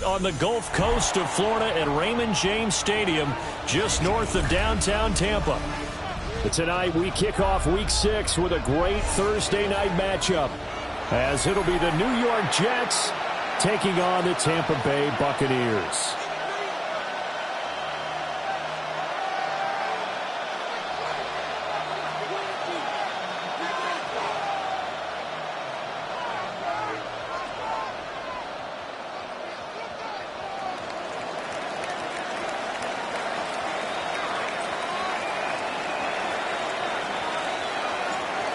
on the Gulf Coast of Florida at Raymond James Stadium, just north of downtown Tampa. Tonight, we kick off Week 6 with a great Thursday night matchup, as it'll be the New York Jets taking on the Tampa Bay Buccaneers.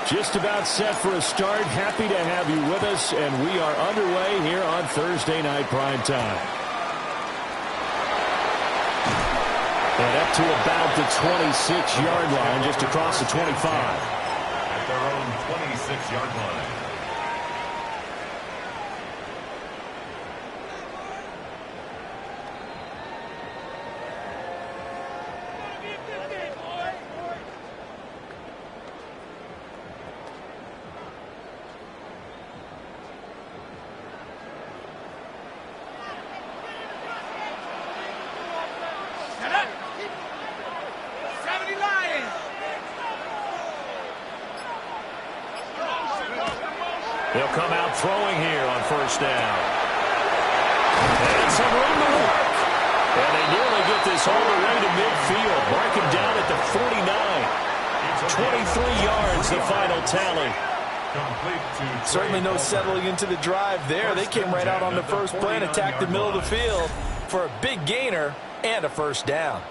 Just about set for a start. Happy to have you with us, and we are underway here on Thursday Night Prime Time. And up to about the 26-yard line, just across the 25. At their own 26-yard line. They'll come out throwing here on first down. And some room to work. And they nearly get this all the way to midfield. Mark him down at the 49. 23 yards, the final tally. Certainly no settling into the drive there. They came right out on the first play and attacked the middle of the field for a big gainer and a first down.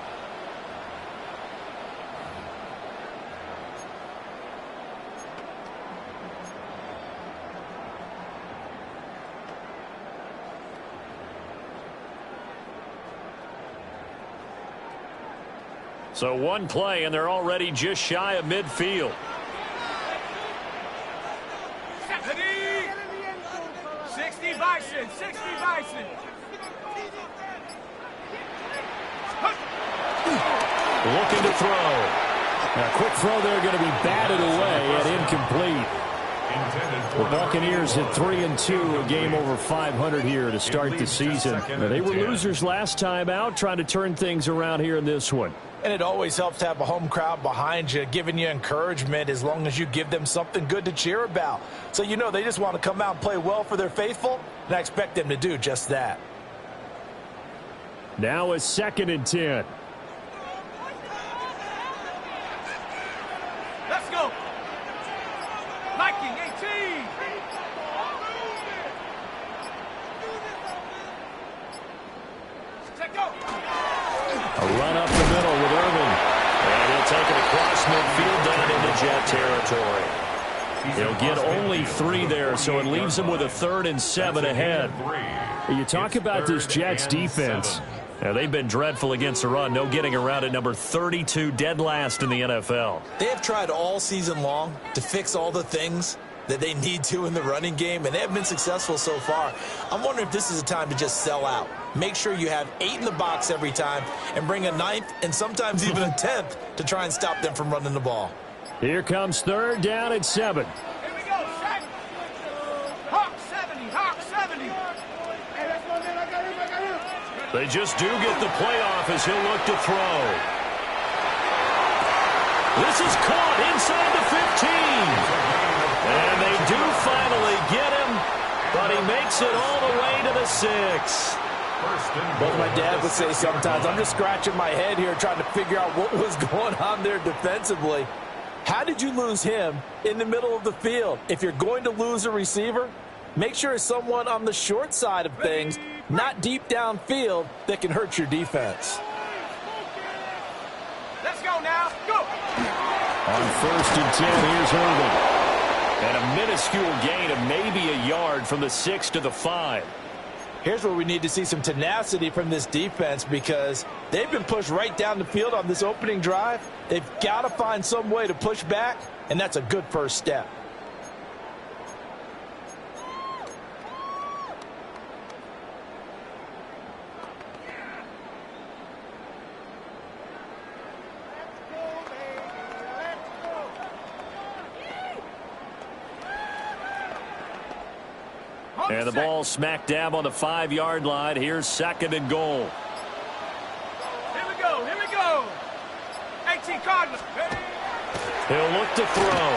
So one play, and they're already just shy of midfield. 60 Bison, 60 Bison. Looking to throw. A quick throw there, going to be batted away and incomplete. The Buccaneers at 3-2, a game over 500 here to start the season. Now, they were losers last time out, trying to turn things around here in this one. And it always helps to have a home crowd behind you, giving you encouragement as long as you give them something good to cheer about. So you know they just want to come out and play well for their faithful, and I expect them to do just that. Now a 2nd and 10. Let's go. Viking 18. Check go. A run up the middle with Irvin. And he'll take it across midfield down into Jet territory. He'll get only 3 there, so it leaves him with a 3rd and 7 ahead. You talk about this Jets defense. Now, they've been dreadful against the run. No getting around at number 32, dead last in the NFL. They have tried all season long to fix all the things that they need to in the running game, and they have been successful so far. I'm wondering if this is a time to just sell out. Make sure you have 8 in the box every time and bring a 9th and sometimes even a 10th to try and stop them from running the ball. Here comes 3rd down at 7. Here we go, set. Hawk 70, Hawk 70. They just do get the playoff as he'll look to throw. This is caught inside the 15. And they do finally get him, but he makes it all the way to the 6. Well, my dad would say sometimes, I'm just scratching my head here trying to figure out what was going on there defensively. How did you lose him in the middle of the field? If you're going to lose a receiver, make sure it's someone on the short side of things, not deep downfield, that can hurt your defense. Let's go now. Go. On 1st and 10, here's Irvin. And a minuscule gain of maybe a yard from the 6 to the 5. Here's where we need to see some tenacity from this defense, because they've been pushed right down the field on this opening drive. They've got to find some way to push back, and that's a good first step. And the ball smack dab on the 5-yard line. Here's 2nd and goal. Here we go. Here we go. 18 Cardinals. He'll look to throw.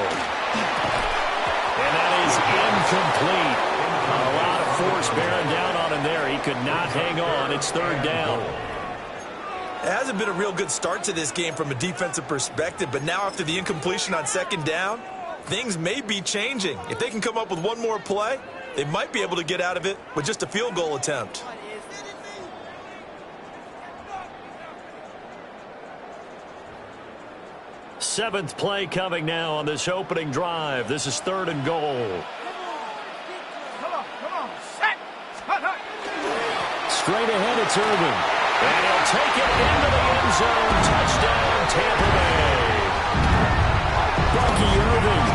And that is incomplete. A lot of force bearing down on him there. He could not hang on. It's 3rd down. It hasn't been a real good start to this game from a defensive perspective, but now after the incompletion on 2nd down, things may be changing. If they can come up with one more play, they might be able to get out of it with just a field goal attempt. Seventh play coming now on this opening drive. This is 3rd and goal. Come on. Set. Hut. Straight ahead, it's Irvin. And he'll take it into the end zone. Touchdown, Tampa Bay. Bucky Irvin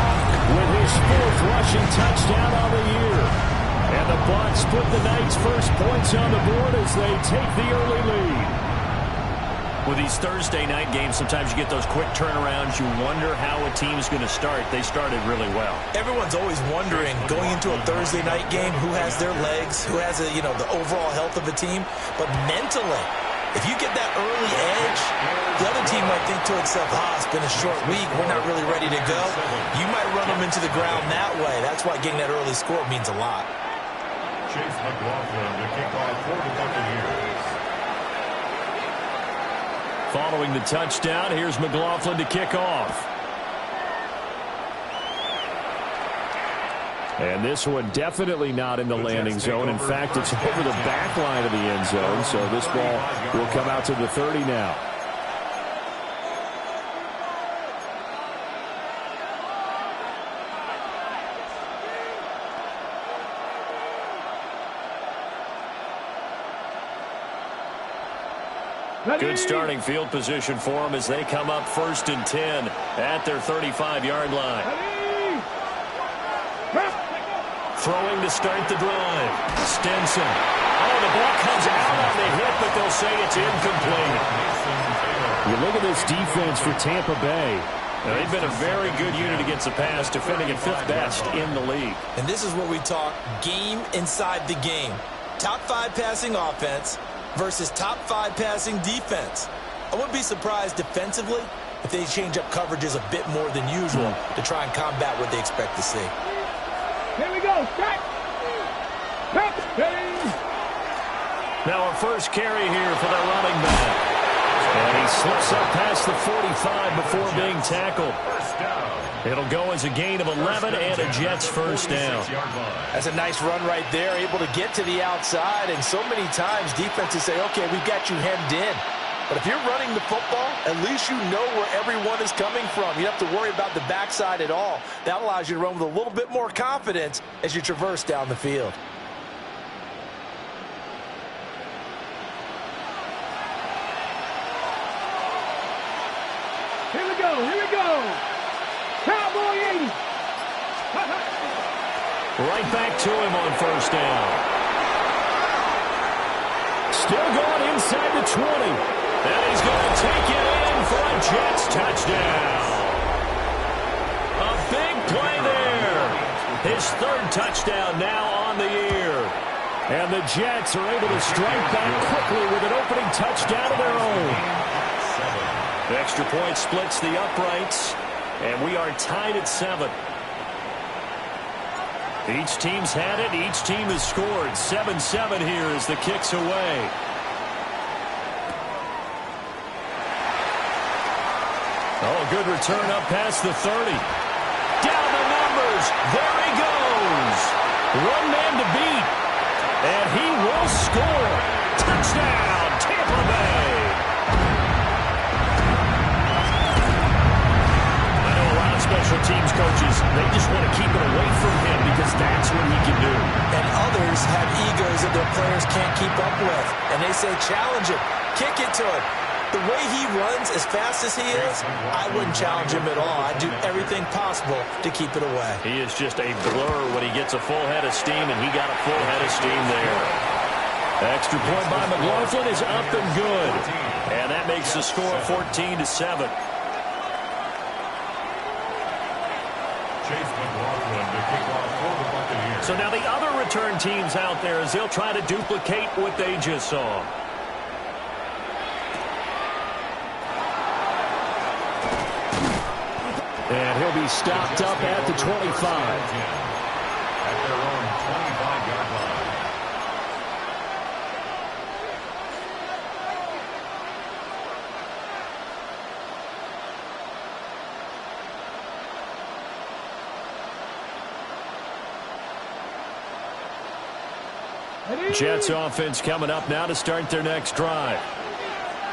with his 4th rushing touchdown on the year. And the Bucs put the Knights' first points on the board as they take the early lead. With these Thursday night games, sometimes you get those quick turnarounds. You wonder how a team's going to start. They started really well. Everyone's always wondering, going into a Thursday night game, who has their legs, who has the overall health of a team. But mentally, if you get that early edge, the other team might think to itself, it's been a short week, we're not really ready to go. You might run them into the ground that way. That's why getting that early score means a lot. Chase McLaughlin to kick off for the Buccaneers. Following the touchdown, here's McLaughlin to kick off. And this one definitely not in the landing zone. In fact, it's over the back line of the end zone, so this ball will come out to the 30 now. Good starting field position for them as they come up 1st and 10 at their 35-yard line. Throwing to start the drive. Stinson. Oh, the ball comes out on the hit, but they'll say it's incomplete. You look at this defense for Tampa Bay. Now, they've been a very good unit against the pass, defending at 5th best in the league. And this is where we talk game inside the game. Top 5 passing offense versus top 5 passing defense. I wouldn't be surprised defensively if they change up coverages a bit more than usual to try and combat what they expect to see. Here we go. Set. Now a first carry here for the running back. And he slips up past the 45 before being tackled. It'll go as a gain of 11 and a Jets first down. That's a nice run right there, able to get to the outside. And so many times defenses say, okay, we've got you hemmed in. But if you're running the football, at least you know where everyone is coming from. You don't have to worry about the backside at all. That allows you to run with a little bit more confidence as you traverse down the field. Here we go. Cowboy 80. Right back to him on first down. Still going inside the 20. And he's going to take it in for a Jets touchdown. A big play there. His 3rd touchdown now on the year. And the Jets are able to strike back quickly with an opening touchdown of their own. The extra point splits the uprights. And we are tied at 7. Each team's had it. Each team has scored. 7-7 here as the kick's away. Oh, good return up past the 30. Down the numbers. There he goes. One man to beat. And he will score. Touchdown, Tampa Bay. Special teams coaches, they just want to keep it away from him because that's what he can do. And others have egos that their players can't keep up with. And they say, challenge him, kick it to him. The way he runs as fast as he is, I wouldn't challenge him at all. I'd do everything possible to keep it away. He is just a blur when he gets a full head of steam, and he got a full head of steam there. Extra point by McLaughlin is up and good. And that makes the score 14-7. Chase McLaughlin to kick off for the Buccaneers. So now the other return teams out there as they'll try to duplicate what they just saw. And he'll be stopped up at the 25. At their own 25-yard line. Jets offense coming up now to start their next drive.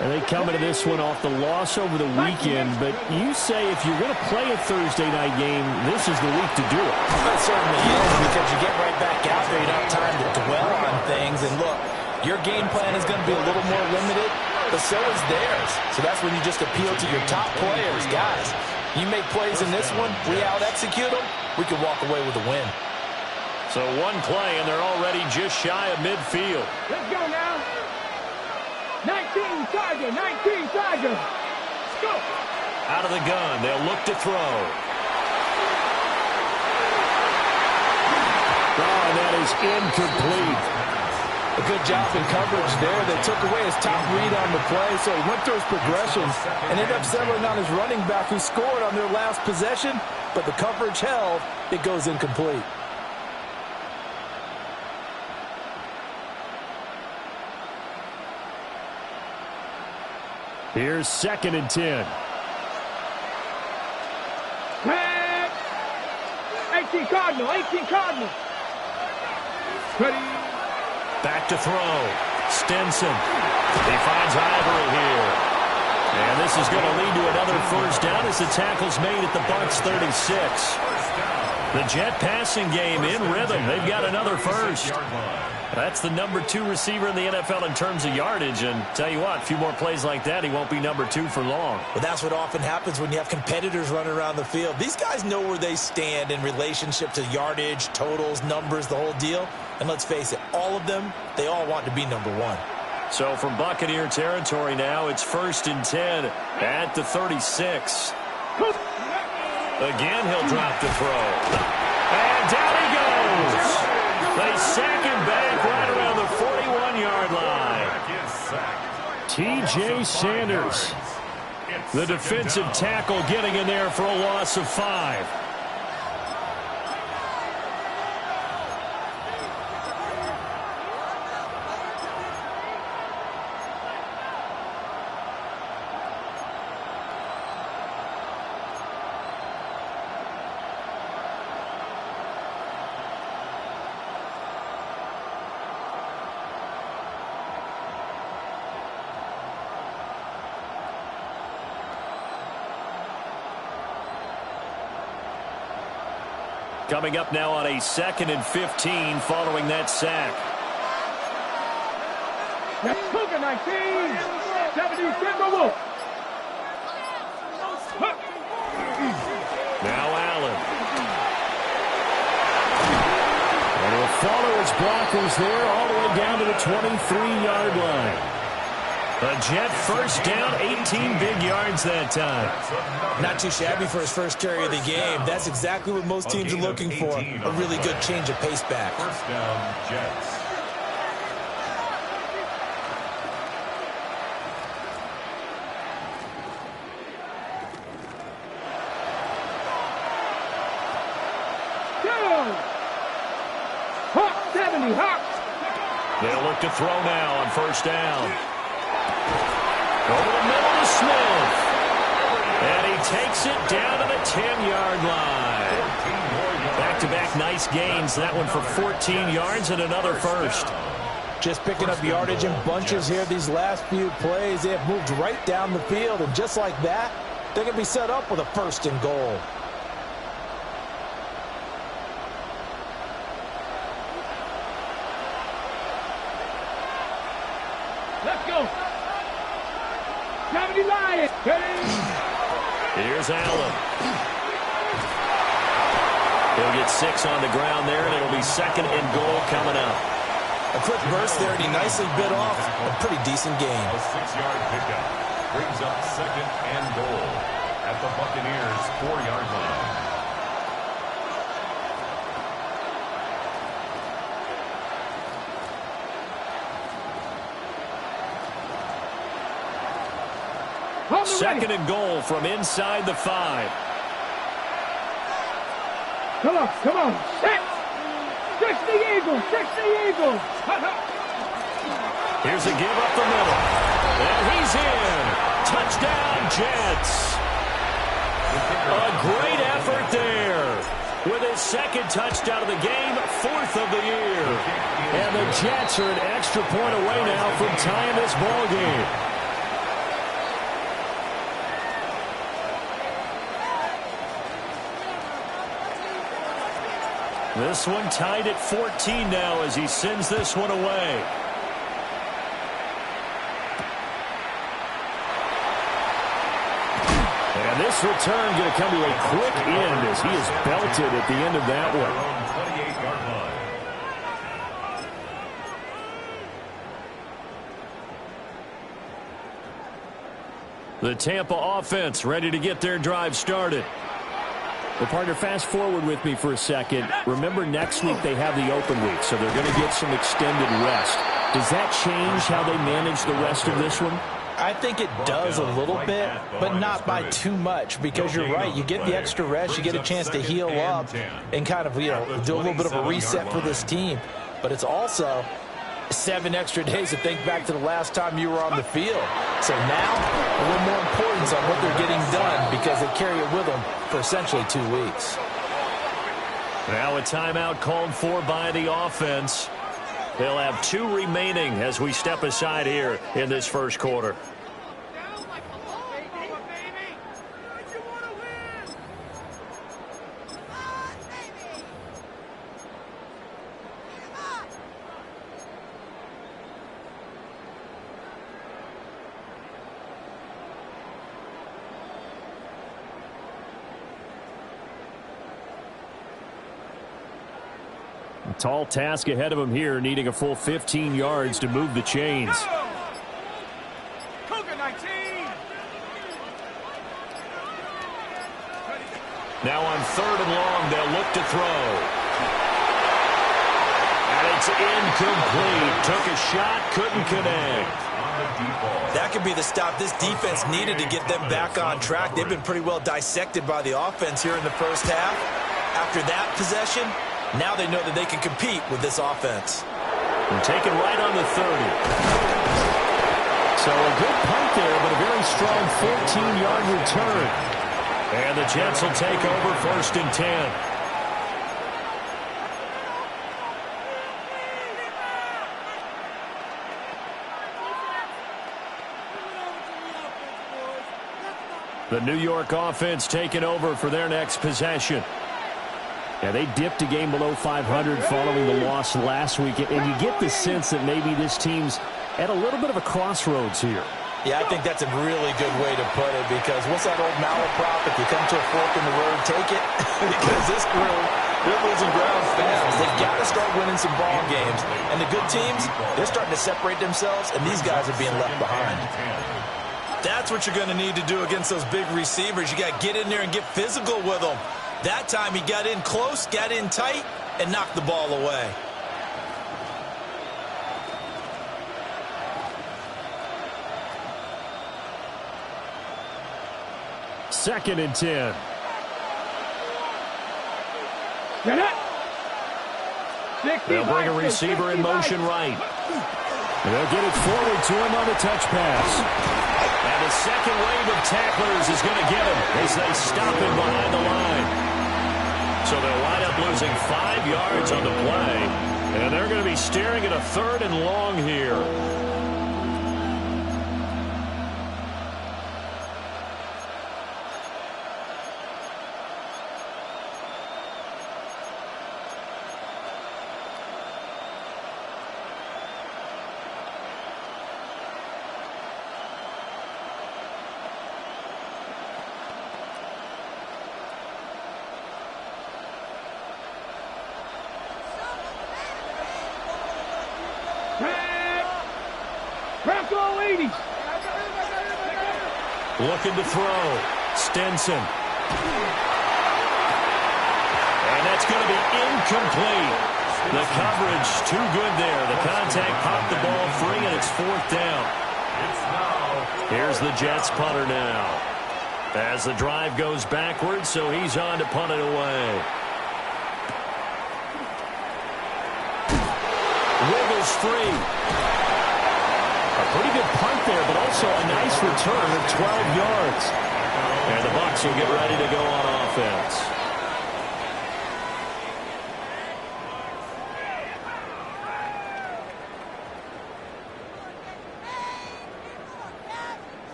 And they come into this one off the loss over the weekend, but you say if you're going to play a Thursday night game, this is the week to do it. It certainly is, because you get right back out there. You don't have time to dwell on things. And look, your game plan is going to be a little more limited, but so is theirs. So that's when you just appeal to your top players. Guys, you make plays in this one, we out-execute them, we can walk away with a win. So one play, and they're already just shy of midfield. Let's go now. 19 Tiger, 19 Tiger. Let's go. Out of the gun, they'll look to throw. Oh, and that is incomplete. A good job in coverage there. They took away his top read on the play, so he went through his progressions and ended up settling on his running back who scored on their last possession, but the coverage held. It goes incomplete. Here's 2nd and 10. 18 Cardinal, 18 Cardinal. Ready. Back to throw. Stenson. He finds Ivory here. And this is going to lead to another first down as the tackle's made at the Bucs 36. The Jet passing game in rhythm. They've got another first. That's the number 2 receiver in the NFL in terms of yardage. And tell you what, a few more plays like that, he won't be number 2 for long. But that's what often happens when you have competitors running around the field. These guys know where they stand in relationship to yardage, totals, numbers, the whole deal. And let's face it, all of them, they all want to be number 1. So from Buccaneer territory now, it's 1st and 10 at the 36. Again, he'll drop the throw. And down he goes. They sack him back right around the 41-yard line. T.J. Sanders, the defensive tackle, getting in there for a loss of 5. Coming up now on a 2nd and 15 following that sack. Cougar 19. 70, go. Now Allen. And he'll follow his blockers there all the way down to the 23-yard line. A Jet first down, 18 big yards that time. Not too shabby for his first carry of the game. That's exactly what most teams are looking for. A really good change of pace back. First down, Jets. Hawk 70, Hawk. They'll look to throw now on first down. Over the middle to Smith. And he takes it down to the 10-yard line. Back-to-back nice gains. That one for 14 yards and another first. Just picking up yardage in bunches here these last few plays. They have moved right down the field, and just like that, they're going to be set up with a 1st and goal. Let's go. 70 Lions. Here's Allen. He'll get 6 on the ground there, and it'll be 2nd and goal coming up. A quick burst there, and he nicely bit off a pretty decent gain. A 6-yard pickup brings up 2nd and goal at the Buccaneers' 4-yard line. Second and goal from inside the 5. Come on, come on. Set. Fix the eagle, fix the eagle. Here's a give up the middle. And he's in. Touchdown, Jets. A great effort there. With his second touchdown of the game, 4th of the year. And the Jets are an extra point away now from tying this ball game. This one tied at 14 now as he sends this one away. And this return going to come to a quick end as he is belted at the end of that one. 28-yard line. The Tampa offense ready to get their drive started. Well, partner, fast forward with me for a second. Remember, next week they have the open week, so they're going to get some extended rest. Does that change how they manage the rest of this one? I think it does a little bit, but not by too much, because you're right. You get the extra rest, you get a chance to heal up and kind of, do a little bit of a reset for this team. But it's also 7 extra days to think back to the last time you were on the field. So now, a little more importance on what they're getting done because they carry it with them for essentially 2 weeks. Now a timeout called for by the offense. They'll have 2 remaining as we step aside here in this first quarter. Tall task ahead of him here, needing a full 15 yards to move the chains. Now on 3rd and long, they'll look to throw. And it's incomplete. Took a shot, couldn't connect. That could be the stop this defense needed to get them back on track. They've been pretty well dissected by the offense here in the first half. After that possession, now they know that they can compete with this offense. And taken right on the 30. So a good punt there, but a very strong 14-yard return. And the Jets will take over 1st and 10. The New York offense taking over for their next possession. Yeah, they dipped a game below 500 following the loss last week, and you get the sense that maybe this team's at a little bit of a crossroads here. Yeah, I think that's a really good way to put it, because what's that old malaprop? If you come to a fork in the road, take it. Because this crew, they're losing ground fast. They've got to start winning some ball games. And the good teams, they're starting to separate themselves, and these guys are being left behind. That's what you're going to need to do against those big receivers. You got to get in there and get physical with them. That time he got in close, got in tight, and knocked the ball away. Second and 10. They'll bring a receiver in motion right. They'll get it forward to him on the touch pass. And the second wave of tacklers is going to get him as they stop him behind the line. So they'll wind up losing 5 yards on the play. And they're going to be staring at a 3rd and long here. Looking to throw. Stinson. And that's going to be incomplete. The coverage too good there. The contact popped the ball free, and it's 4th down. It's now Here's the Jets punter now. As the drive goes backwards, so he's on to punt it away. Wiggles free. A pretty good punt there, but also a nice return of 12 yards. And the Bucs will get ready to go on offense.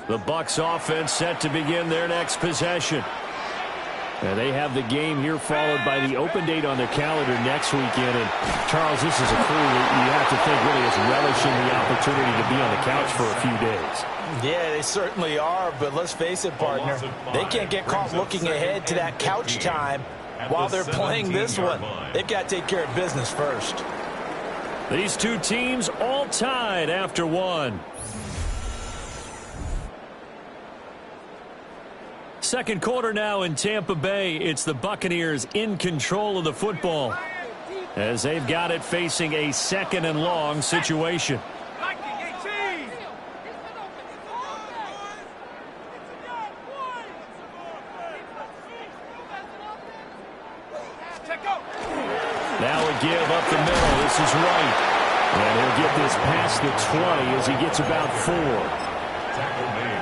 The Bucs offense set to begin their next possession. And they have the game here followed by the open date on their calendar next weekend. And Charles, this is a crew that you have to think really is relishing the opportunity to be on the couch for a few days. Yeah, they certainly are, but let's face it, partner. They can't get caught looking ahead to that couch time while they're playing this one. They've got to take care of business first. These two teams all tied after one. Second quarter now in Tampa Bay. It's the Buccaneers in control of the football as they've got it facing a second and long situation. Now a give up the middle. This is right. And he'll get this past the 20 as he gets about 4.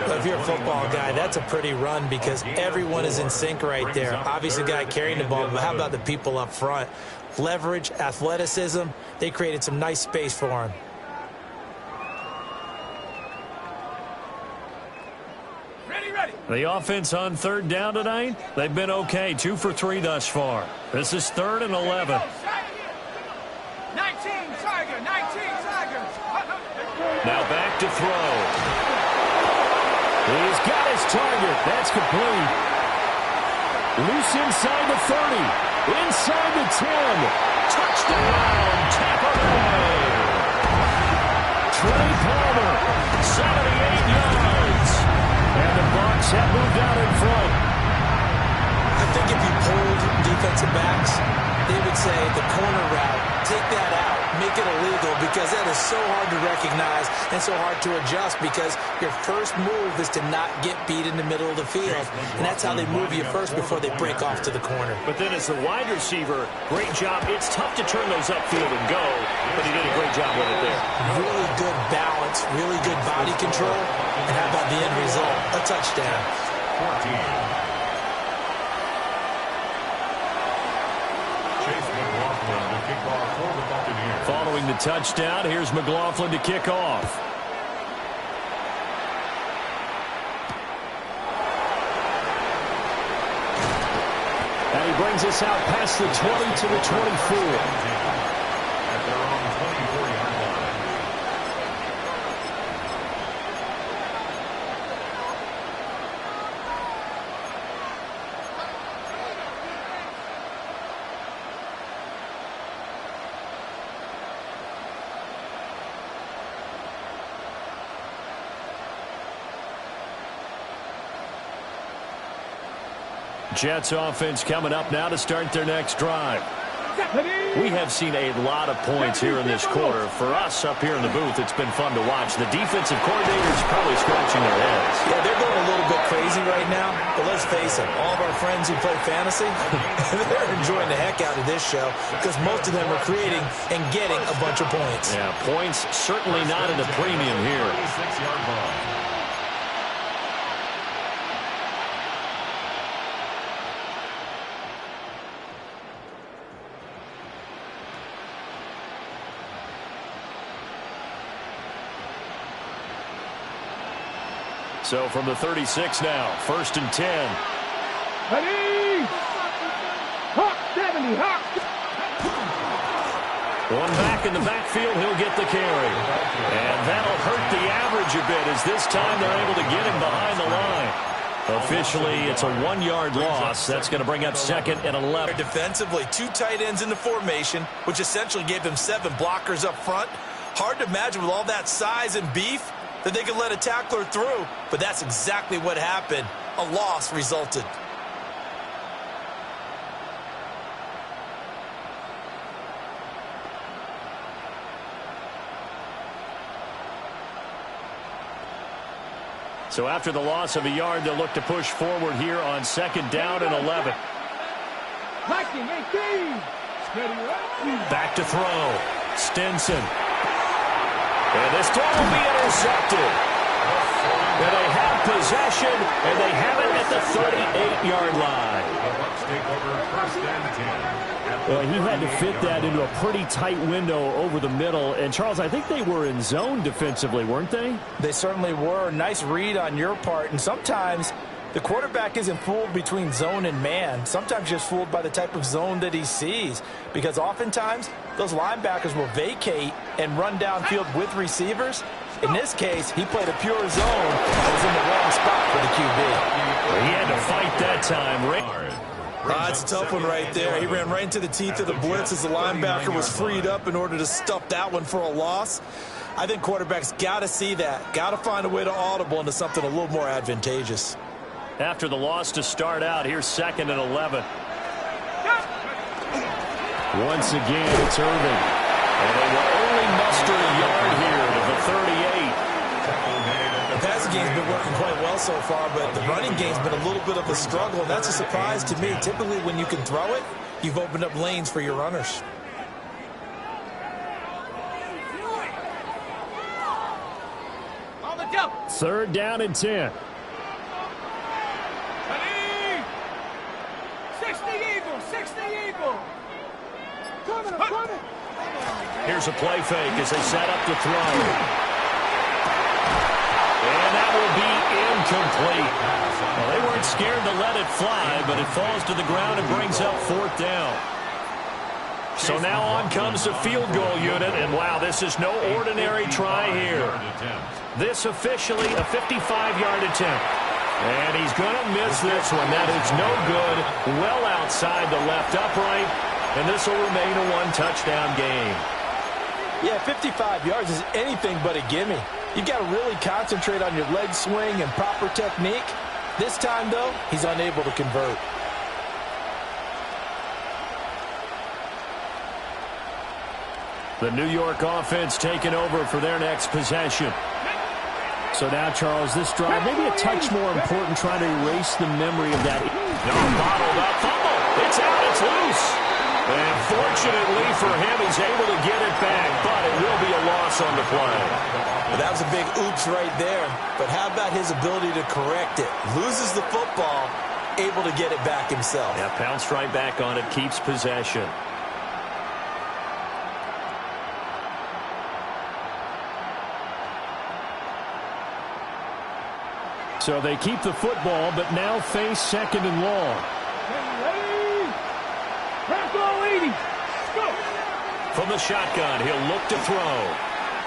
If you're a football guy, that's a pretty run because everyone is in sync right there. Obviously, the guy carrying the ball, but how about the people up front? Leverage, athleticism, they created some nice space for him. The offense on third down tonight, they've been okay. 2 for 3 thus far. This is 3rd and 11. 19 Tigers. Now back to throw. He's got his target. That's complete. Loose inside the 30. Inside the 10. Touchdown, Tampa Bay. Trey Palmer, 78 yards. And the Bucs have moved out in front. I think if you pulled defensive backs, they would say the corner route, take that out, make it illegal, because that is so hard to recognize and so hard to adjust because your first move is to not get beat in the middle of the field. And that's how they move you first before they break off to the corner. But then as the wide receiver, great job. It's tough to turn those upfield and go, but he did a great job with it there. Really good balance, really good body control. And how about the end result? A touchdown. 14. Following the touchdown, here's McLaughlin to kick off. And he brings us out past the 20 to the 24. At their own 24-yard line. Jets offense coming up now to start their next drive. We have seen a lot of points here in this quarter. For us up here in the booth, it's been fun to watch. The defensive coordinators probably scratching their heads. Yeah, they're going a little bit crazy right now, but let's face it, all of our friends who play fantasy, they're enjoying the heck out of this show because most of them are creating and getting a bunch of points. Yeah, points certainly not at a premium here. 26-yard line. So from the 36 now, 1st and 10. Ready! Hawk 70, Hawk! One back in the backfield, he'll get the carry. And that'll hurt the average a bit as this time they're able to get him behind the line. Officially, it's a 1-yard loss. That's going to bring up 2nd and 11. Defensively, 2 tight ends in the formation, which essentially gave them 7 blockers up front. Hard to imagine with all that size and beef that they could let a tackler through, but that's exactly what happened. A loss resulted. So after the loss of a yard, they'll look to push forward here on second down and 11. Back to throw. Stinson. And this throw will be intercepted. And they have possession, and they have it at the 38-yard line. Well, he had to fit that into a pretty tight window over the middle. And, Charles, I think they were in zone defensively, weren't they? They certainly were. Nice read on your part. And sometimes the quarterback isn't fooled between zone and man. Sometimes just fooled by the type of zone that he sees. Because oftentimes those linebackers will vacate and run downfield with receivers. In this case, he played a pure zone and was in the wrong spot for the QB. He had to fight that time. It's a tough one right there. He ran right into the teeth of the blitz as the linebacker was freed up in order to stuff that one for a loss. I think quarterbacks got to see that. Got to find a way to audible into something a little more advantageous. After the loss to start out, here's second and 11. Once again, it's Irving. And they will only muster a yard here to the 38. The passing game's been working quite well so far, but the running game's been a little bit of a struggle, and that's a surprise to me. Typically, when you can throw it, you've opened up lanes for your runners. Third down and 10. 60 Eagle. Coming. Here's a play fake as they set up to throw. And that will be incomplete. Well, they weren't scared to let it fly, but it falls to the ground and brings up fourth down. So now on comes the field goal unit, and wow, this is no ordinary try here. This officially a 55-yard attempt. And he's going to miss this one. That is no good. Well outside the left upright, and this will remain a one-touchdown game. Yeah, 55 yards is anything but a gimme. You've got to really concentrate on your leg swing and proper technique. This time, though, he's unable to convert. The New York offense taking over for their next possession. So now, Charles, this drive maybe a touch more important, trying to erase the memory of that. No, bottled up fumble. It's out. It's loose. And fortunately for him, he's able to get it back, but it will be a loss on the play. Well, that was a big oops right there, but how about his ability to correct it? Loses the football, able to get it back himself. Yeah, pounced right back on it, keeps possession. So they keep the football, but now face second and long. From the shotgun, he'll look to throw.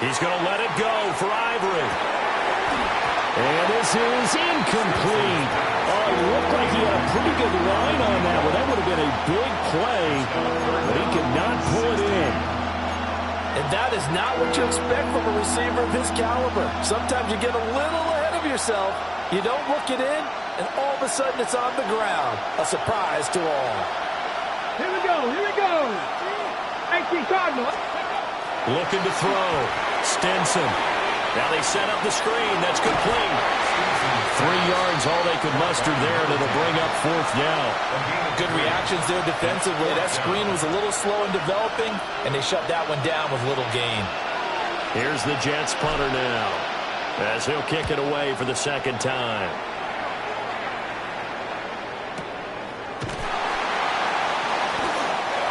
He's going to let it go for Ivory. And this is incomplete. Oh, it looked like he had a pretty good line on that one. That would have been a big play, but he could not pull it in. And that is not what you expect from a receiver of his caliber. Sometimes you get a little ahead of yourself. You don't look it in, and all of a sudden it's on the ground. A surprise to all. Here we go. 18 Cardinals. Looking to throw. Stinson. Now they set up the screen. That's complete. 3 yards, all they could muster there, and it'll bring up fourth down. Good reactions there defensively. That screen was a little slow in developing, and they shut that one down with little gain. Here's the Jets punter now, as he'll kick it away for the second time.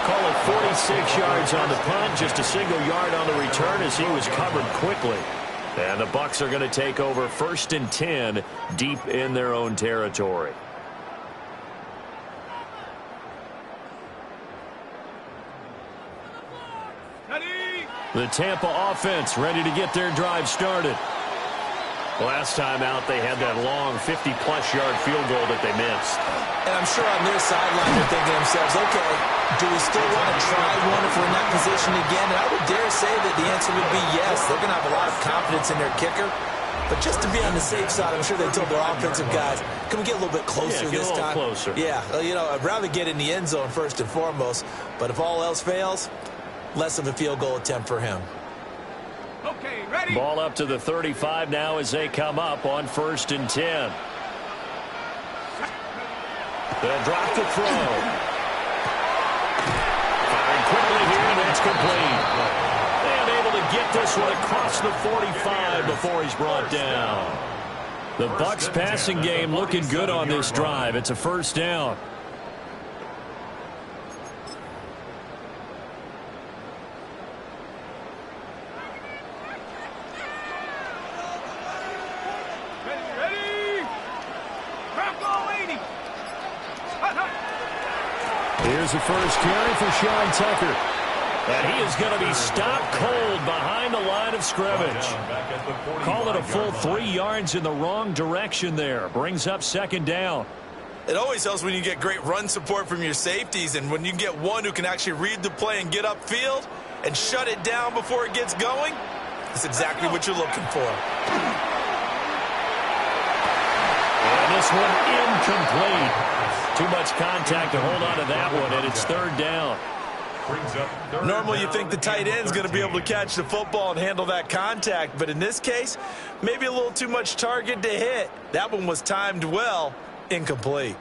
Call it 46 yards on the punt, just a single yard on the return as he was covered quickly. And the Bucs are going to take over 1st and 10 deep in their own territory. The Tampa offense ready to get their drive started. Last time out, they had that long 50-plus yard field goal that they missed. And I'm sure on their sideline they're thinking to themselves, okay, do we still want to try one if we're in that position again? And I would dare say that the answer would be yes. They're going to have a lot of confidence in their kicker. But just to be on the safe side, I'm sure they told their offensive guys, can we get a little bit closer this time? Closer. Yeah, I'd rather get in the end zone first and foremost. But if all else fails, less of a field goal attempt for him. Okay, ready? Ball up to the 35 now as they come up on 1st and 10. They'll drop the throw. Firing quickly here, and it's complete. And able to get this one across the 45 before he's brought down. The Bucs passing game looking good on this drive. It's a 1st down. Here's the first carry for Sean Tucker. And he is going to be stopped cold behind the line of scrimmage. Call it a full 3 yards in the wrong direction there. Brings up 2nd down. It always helps when you get great run support from your safeties, and when you get one who can actually read the play and get upfield and shut it down before it gets going, that's exactly what you're looking for. And this one incomplete. Too much contact to hold on to that one, and it's 3rd down. Normally you think the tight end's going to be able to catch the football and handle that contact, but in this case, maybe a little too much target to hit. That one was timed well, incomplete.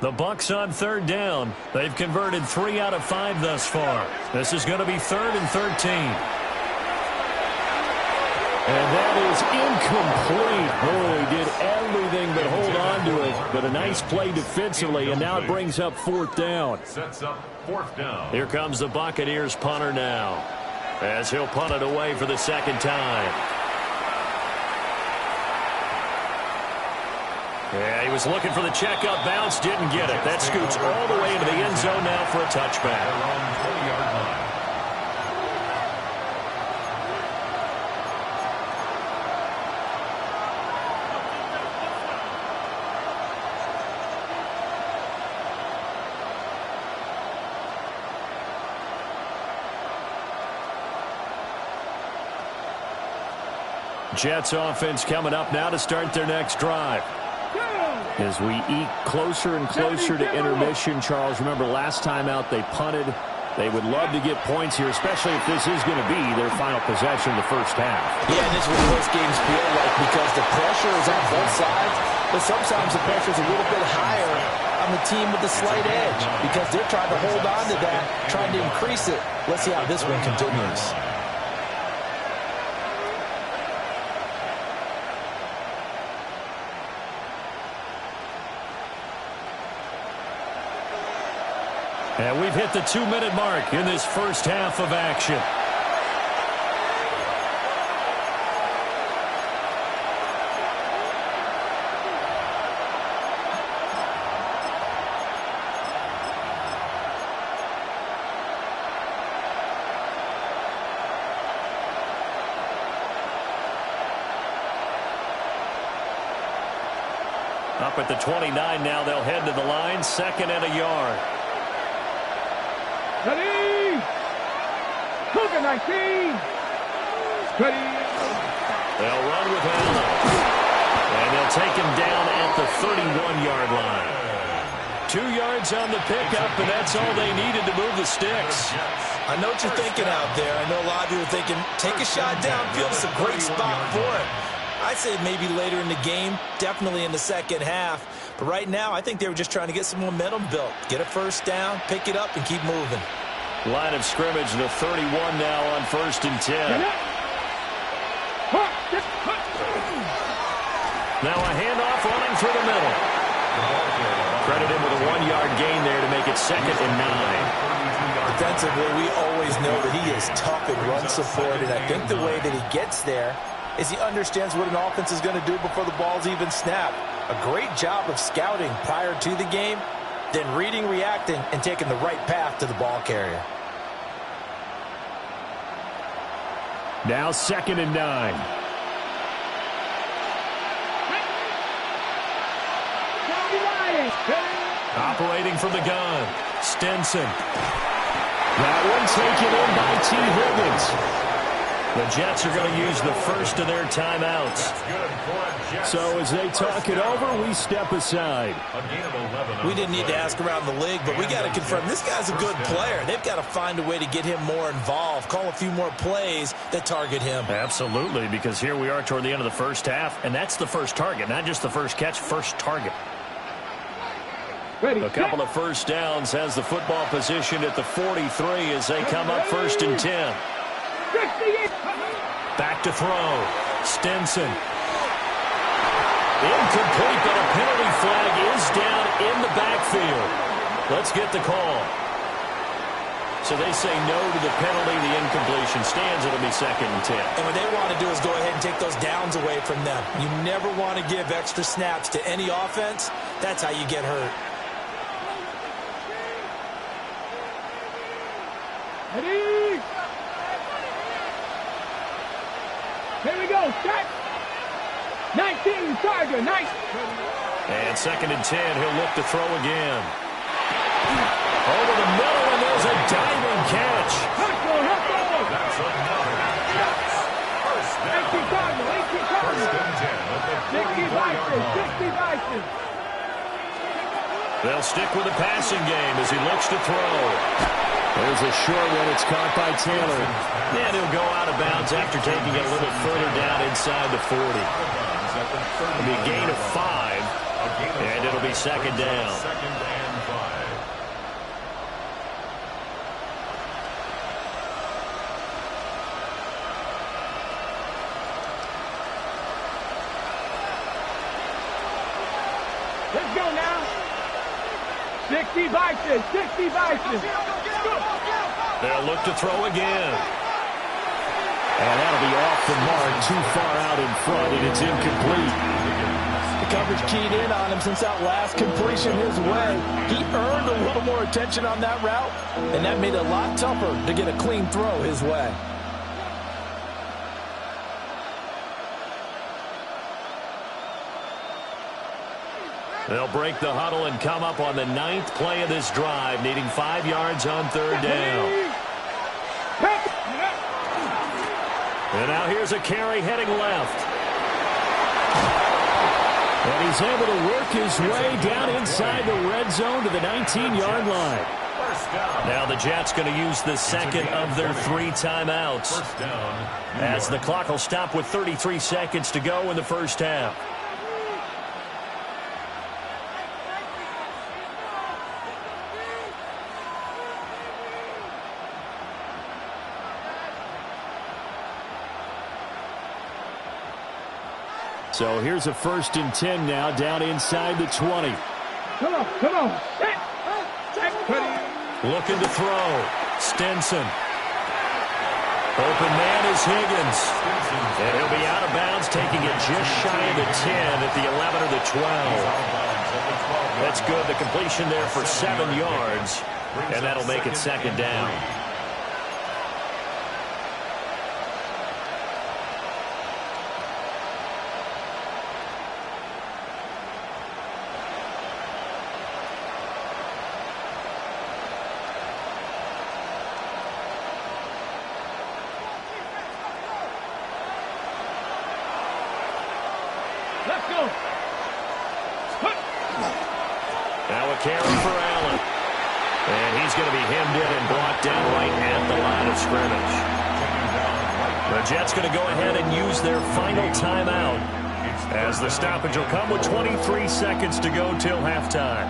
The Bucs on 3rd down. They've converted 3 out of 5 thus far. This is going to be 3rd and 13. And that is incomplete. Boy, he did everything but hold on to it. But a nice play defensively, and now it brings up 4th down. Sets up 4th down. Here comes the Buccaneers punter now, as he'll punt it away for the 2nd time. Yeah, he was looking for the checkup bounce, didn't get it. That scoots all the way into the end zone now for a touchback. Around 20-yard line. Jets offense coming up now to start their next drive. As we eke closer and closer to intermission, Charles, remember last time out they punted. They would love to get points here, especially if this is going to be their final possession of the first half. Yeah, and this is what most games feel like because the pressure is on both sides, but sometimes the pressure is a little bit higher on the team with the slight edge because they're trying to hold on to that, trying to increase it. Let's see how this one continues. And we've hit the 2-minute mark in this first half of action. Up at the 29 now, they'll head to the line, 2nd and a yard. Ready! Cougar 19! Ready! They'll run with Allen. And they'll take him down at the 31-yard line. 2 yards on the pickup, and that's all they needed to move the sticks. I know what you're thinking out there. I know a lot of you are thinking, take a shot downfield. It's a great spot for it. I'd say maybe later in the game, definitely in the second half. But right now, I think they were just trying to get some momentum built. Get a first down, pick it up, and keep moving. Line of scrimmage, the 31 now on 1st and 10. Now a handoff running through the middle. Credit him with a 1-yard gain there to make it 2nd and 9. Defensively, we always know that he is tough in run support, and I think the way that he gets there is he understands what an offense is going to do before the ball's even snapped. A great job of scouting prior to the game, then reading, reacting, and taking the right path to the ball carrier. Now 2nd and 9. Operating from the gun, Stenson. That one taken in by T. Higgins. The Jets are going to use the first of their timeouts. So as they talk it over, we step aside. We didn't need to ask around the league, but we got to confirm this guy's a good player. They've got to find a way to get him more involved, call a few more plays that target him. Absolutely, because here we are toward the end of the first half, and that's the first target, not just the first catch, first target. Ready, A couple of first downs, has the football position at the 43 as they come up 1st and 10. Back to throw. Stinson. Incomplete, but a penalty flag is down in the backfield. Let's get the call. So they say no to the penalty. The incompletion stands. It'll be 2nd and 10. And what they want to do is go ahead and take those downs away from them. You never want to give extra snaps to any offense. That's how you get hurt. Ready? Here we go. Set. 19, Charger. Nice. And 2nd and 10. He'll look to throw again. Over the middle, and there's a diving catch. Hustle, hustle. That's another catch. First down. 18 Charger. 18 Charger. 1st and 10 at the 60 Vices. 60 Vices. They'll stick with the passing game as he looks to throw. There's a short one. It's caught by Taylor. And he'll go out of bounds after taking it a little further down inside the 40. It'll be a gain of 5, and it'll be 2nd down. 2nd and 5. Let's go now. 60 Vices. 60 Vices. They'll look to throw again. And that'll be off the mark, too far out in front, and it's incomplete. The coverage keyed in on him since that last completion his way. He earned a little more attention on that route, and that made it a lot tougher to get a clean throw his way. They'll break the huddle and come up on the 9th play of this drive, needing 5 yards on 3rd down. And now here's a carry heading left. And he's able to work his way down inside the red zone to the 19-yard line. Now the Jets going to use the 2nd of their 3 timeouts, as the clock will stop with 33 seconds to go in the first half. So here's a 1st and 10 now, down inside the 20. Come on, come on. Set. Looking to throw. Stinson. Open man is Higgins. And he'll be out of bounds, taking it just shy of the 10 at the 11 or the 12. That's good. The completion there for 7 yards. And that'll make it 2nd down. Let's go. Now a carry for Allen. And he's going to be hemmed in and brought down right at the line of scrimmage. The Jets going to go ahead and use their final timeout, as the stoppage will come with 23 seconds to go till halftime.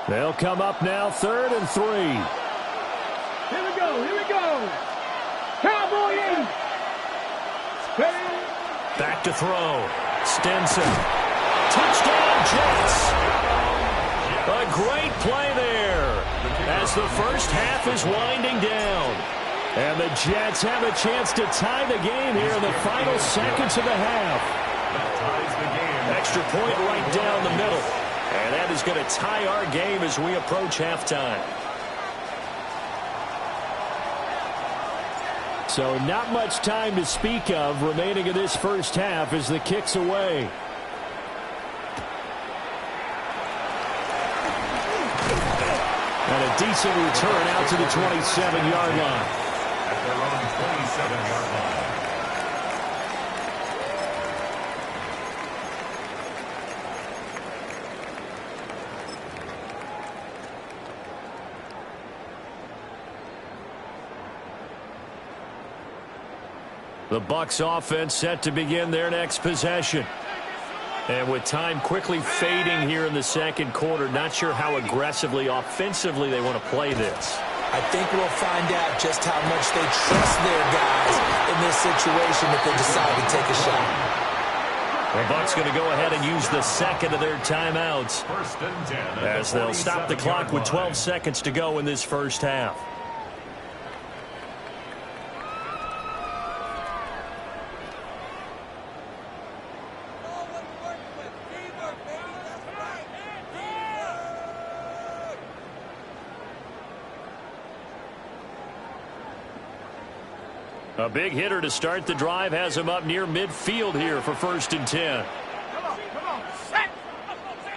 They'll come up now, 3rd and 3. Here we go, here we go. Cowboy in. Back to throw. Stinson. Touchdown, Jets. A great play there as the first half is winding down. And the Jets have a chance to tie the game here in the final seconds of the half. Extra point right down the middle. And that is going to tie our game as we approach halftime. So not much time to speak of remaining in this first half as the kick's away. And a decent return out to the 27-yard line. At their own 27-yard line. The Bucs offense set to begin their next possession. And with time quickly fading here in the second quarter, not sure how aggressively, offensively they want to play this. I think we'll find out just how much they trust their guys in this situation if they decide to take a shot. The Bucs going to go ahead and use the second of their timeouts First and 10 as they'll stop the clock with 12 seconds to go in this first half. A big hitter to start the drive has him up near midfield here for first and 10. Come on, set.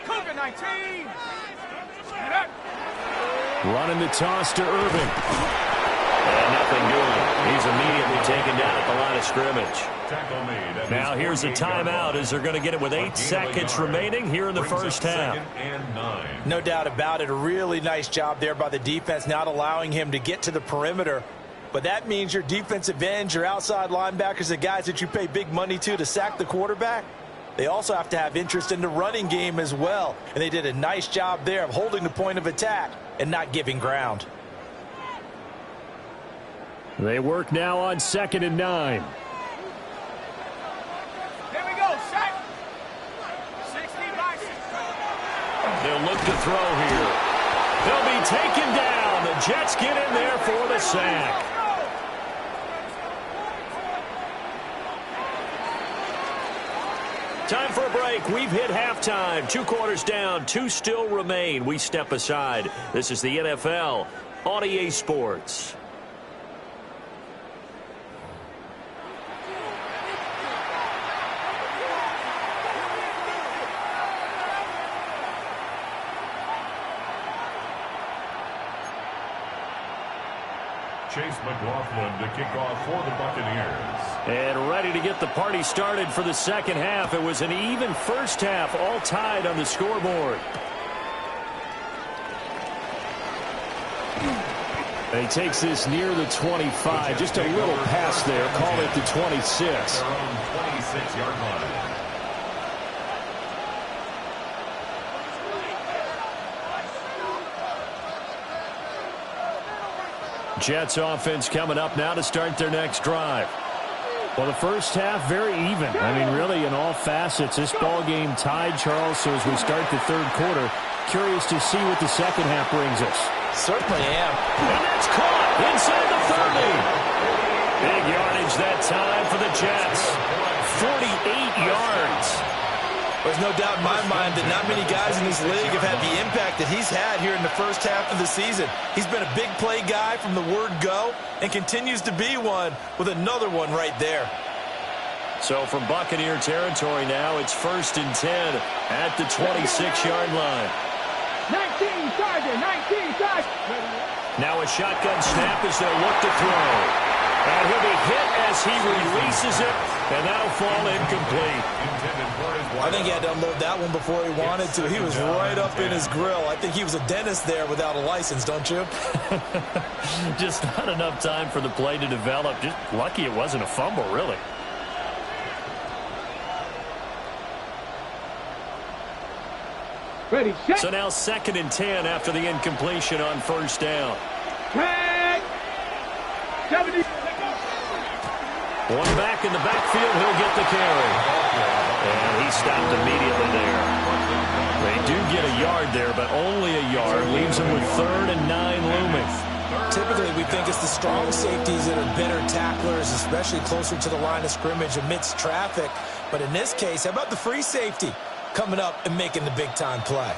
Cougar 19. Running the toss to Irving. And nothing doing. He's immediately taken down at the line of scrimmage. Now here's a timeout as they're going to get it with 8 seconds remaining here in the first half. No doubt about it. A really nice job there by the defense, not allowing him to get to the perimeter. But that means your defensive ends, your outside linebackers, the guys that you pay big money to sack the quarterback, they also have to have interest in the running game as well. And they did a nice job there of holding the point of attack and not giving ground. They work now on 2nd and 9. Here we go, set. 60 by 60. They'll look to throw here. They'll be taken down. The Jets get in there for the sack. Time for a break. We've hit halftime. 2 quarters down. 2 still remain. We step aside. This is the NFL on EA Sports. Chase McLaughlin to kick off for the Buccaneers. And ready to get the party started for the second half. It was an even first half, all tied on the scoreboard. He takes this near the 25. Just a little pass there. Call it the 26. Their own 26-yard line. Jets offense coming up now to start their next drive. Well, the first half, very even. I mean, really, in all facets, this ball game tied, Charles. So as we start the third quarter, curious to see what the second half brings us. Certainly am. And that's caught inside the 30. Big yardage that time for the Jets. 48 yards. There's no doubt in my mind that not many guys in this league have had the impact that he's had here in the first half of the season. He's been a big play guy from the word go and continues to be one with another one right there. So from Buccaneer territory now, it's first and 10 at the 26-yard line. 19 Charger, 19 Charger. Now a shotgun snap as they'll look to throw. And he'll be hit as he releases it, and that'll fall incomplete. I think he had to unload that one before he wanted to. He was right up in his grill. I think he was a dentist there without a license, don't you? Just not enough time for the play to develop. Just lucky it wasn't a fumble, really. Ready, set. So now 2nd and 10 after the incompletion on first down. Tag. 70. One back in the backfield, he'll get the carry. And he stopped immediately there. They do get a yard there, but only a yard. Leaves them with 3rd and 9 looming. Typically, we think it's the strong safeties that are better tacklers, especially closer to the line of scrimmage amidst traffic. But in this case, how about the free safety coming up and making the big-time play?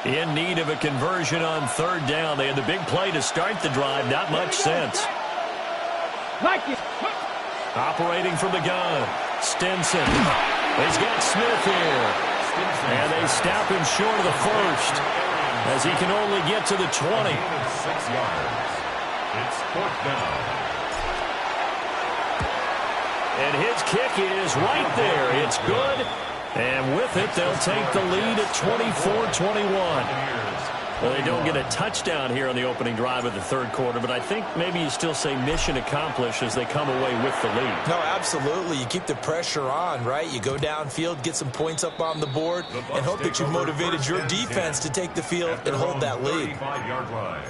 In need of a conversion on 3rd down. They had the big play to start the drive. Not much sense. Like it. Operating from the gun. Stinson. He's got Smith here. And they stop him short of the first. as he can only get to the 20. 6 yards. It's 4th down. And his kick is right there. It's good. And with it, they'll take the lead at 24-21. Well, they don't get a touchdown here on the opening drive of the third quarter, but I think maybe you still say mission accomplished as they come away with the lead. No, absolutely. You keep the pressure on, right? You go downfield, get some points up on the board, and hope that you've motivated your defense to take the field and hold that lead. 35-yard line.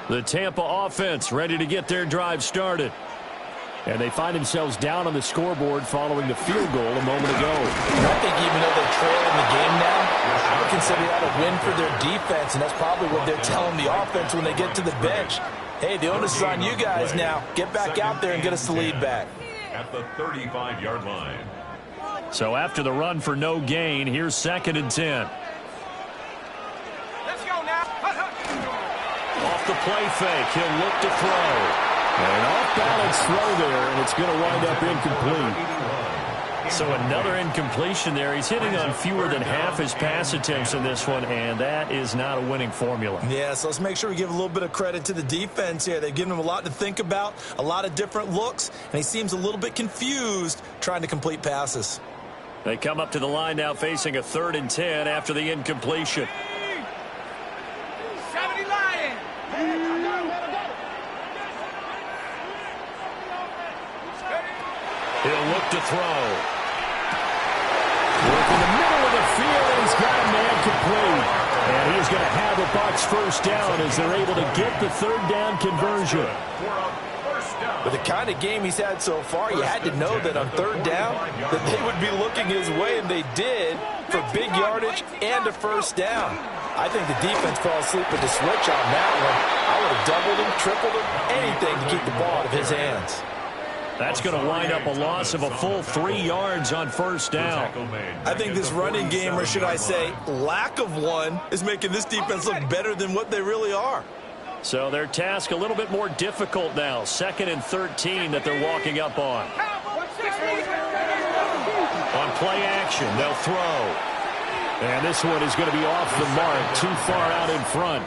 The Tampa offense ready to get their drive started. And they find themselves down on the scoreboard following the field goal a moment ago. I think even though they're trailing the game now, I would consider that a win for their defense, and that's probably what they're telling the offense when they get to the bench. Hey, the onus is on you guys now. Get back out there and get us the lead back. At the 35-yard line. So after the run for no gain, here's 2nd and 10. Off the play fake, he'll look to throw. And off-balance throw there, and it's going to wind up incomplete. So another incompletion there. He's hitting on fewer than half his pass attempts in this one, and that is not a winning formula. Yeah, so let's make sure we give a little bit of credit to the defense here. They've given him a lot to think about, a lot of different looks, and he seems a little bit confused trying to complete passes. They come up to the line now facing a 3rd and 10 after the incompletion. He'll look to throw. Work in the middle of the field, and he's got a man complete. And he's going to have a Bucs first down as they're able to get the 3rd down conversion. With the kind of game he's had so far, you had to know that on 3rd down that they would be looking his way, and they did, for big yardage and a first down. I think the defense fell asleep at the switch on that one. I would have doubled him, tripled him, anything to keep the ball out of his hands. That's going to wind up a loss of a full 3 yards on first down. I think this running game, or should I say lack of one, is making this defense look better than what they really are. So their task a little bit more difficult now. 2nd and 13 that they're walking up on. On play action, they'll throw. And this one is going to be off the mark, too far out in front.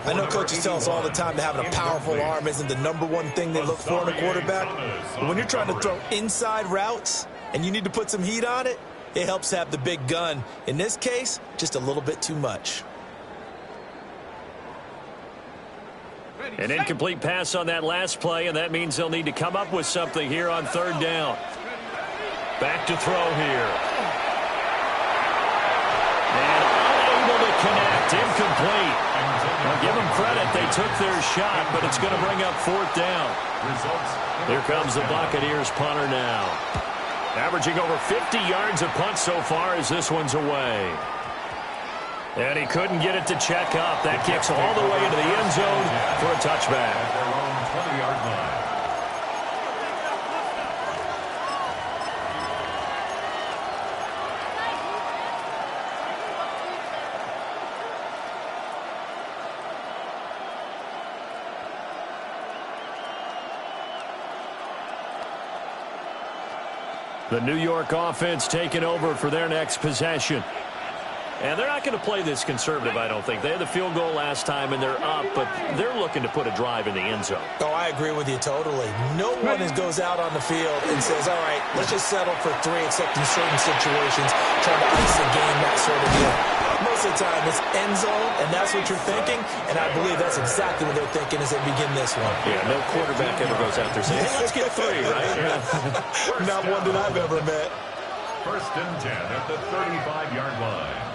I know coaches tell us all the time that having a powerful arm isn't the #1 thing they look for in a quarterback. But when you're trying to throw inside routes and you need to put some heat on it, it helps have the big gun. In this case, just a little bit too much. An incomplete pass on that last play, and that means they'll need to come up with something here on 3rd down. Back to throw here. And unable to connect, incomplete. Now give them credit, they took their shot, but it's going to bring up 4th down. Here comes the Buccaneers punter now. Averaging over 50 yards a punt so far as this one's away. And he couldn't get it to check up. That kicks all the way into the end zone for a touchback. Their own 20-yard line. The New York offense taking over for their next possession. And they're not going to play this conservative, I don't think. They had the field goal last time, and they're up, but they're looking to put a drive in the end zone. Oh, I agree with you totally. No one goes out on the field and says, all right, let's just settle for 3, except in certain situations, trying to ice the game, that sort of deal. Most of the time, it's end zone, and that's what you're thinking, and I believe that's exactly what they're thinking as they begin this one. Yeah, no quarterback ever goes out there saying, hey, let's get 3, right? Yeah. Not one that I've ever met. 1st and 10 at the 35-yard line.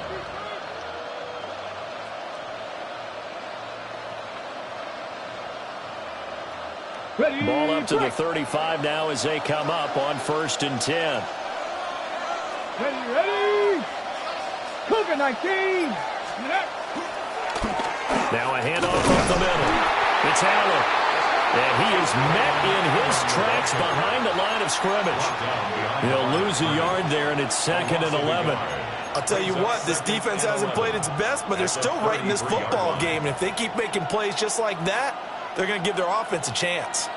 Ball up to the 35 now as they come up on 1st and 10. Ready. Cougar 19. Now a handoff up the middle. It's Allen. And he is met in his tracks behind the line of scrimmage. He'll lose a yard there, and it's 2nd and 11. I'll tell you what, this defense hasn't played its best, but they're still right in this football game. And if they keep making plays just like that, they're going to give their offense a chance.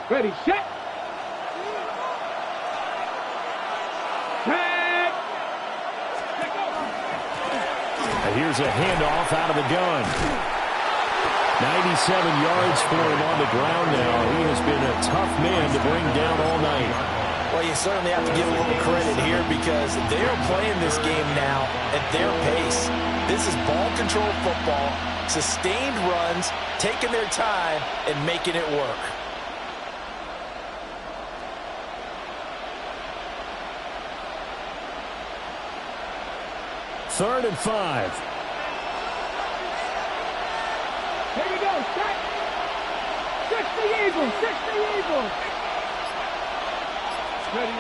Ready, set. Tag. Here's a handoff out of the gun. 97 yards for him on the ground now. He has been a tough man to bring down all night. Well, you certainly have to give a little credit here because they are playing this game now at their pace. This is ball control football, sustained runs, taking their time, and making it work. Third and 5. Here we go, set. 60 Eagles, 60 Eagles. Ready,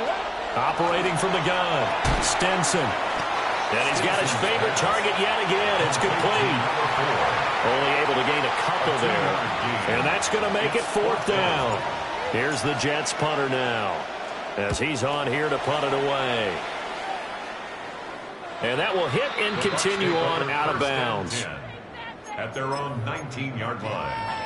Operating from the gun, Stenson. And he's got his favorite target yet again. It's complete. Only able to gain a couple there. And that's going to make it 4th down. Here's the Jets punter now as he's on here to punt it away. And that will hit and continue on out of bounds. At their own 19-yard line.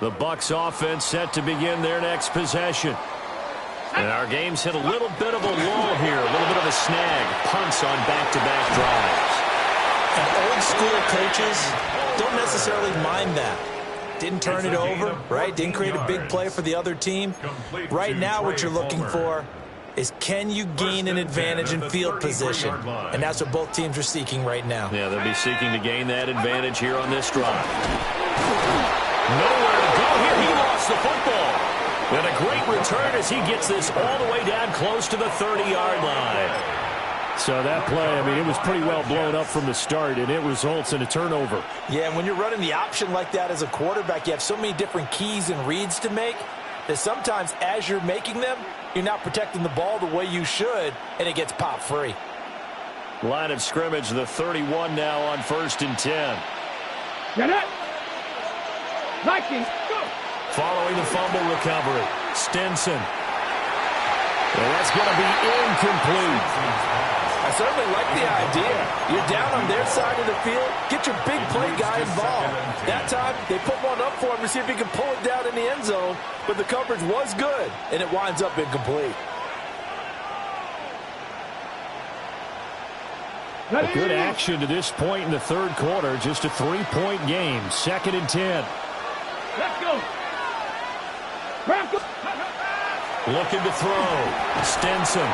The Bucs offense set to begin their next possession. And our game's hit a little bit of a lull here, a little bit of a snag. Punts on back-to-back drives. And old-school coaches don't necessarily mind that. Didn't turn it over, right? Didn't create a big play for the other team. Right now what you're looking for is can you gain an advantage in field position? And that's what both teams are seeking right now. Yeah, they'll be seeking to gain that advantage here on this drive. Nowhere to go here. He lost the football. And a great return as he gets this all the way down close to the 30-yard line. So that play, I mean, it was pretty well blown up from the start, and it results in a turnover. Yeah, and when you're running the option like that as a quarterback, you have so many different keys and reads to make that sometimes as you're making them, you're not protecting the ball the way you should, and it gets popped free. Line of scrimmage, the 31 now on 1st and 10. Get it. Vikings, go. Following the fumble recovery, Stenson. And that's going to be incomplete. I certainly like the idea. You're down on their side of the field. Get your big play guy involved. That time, they put one up for him to see if he can pull it down in the end zone. But the coverage was good, and it winds up incomplete. A good action to this point in the third quarter. Just a 3-point game. 2nd and 10. Let's go. Looking to throw. Stenson.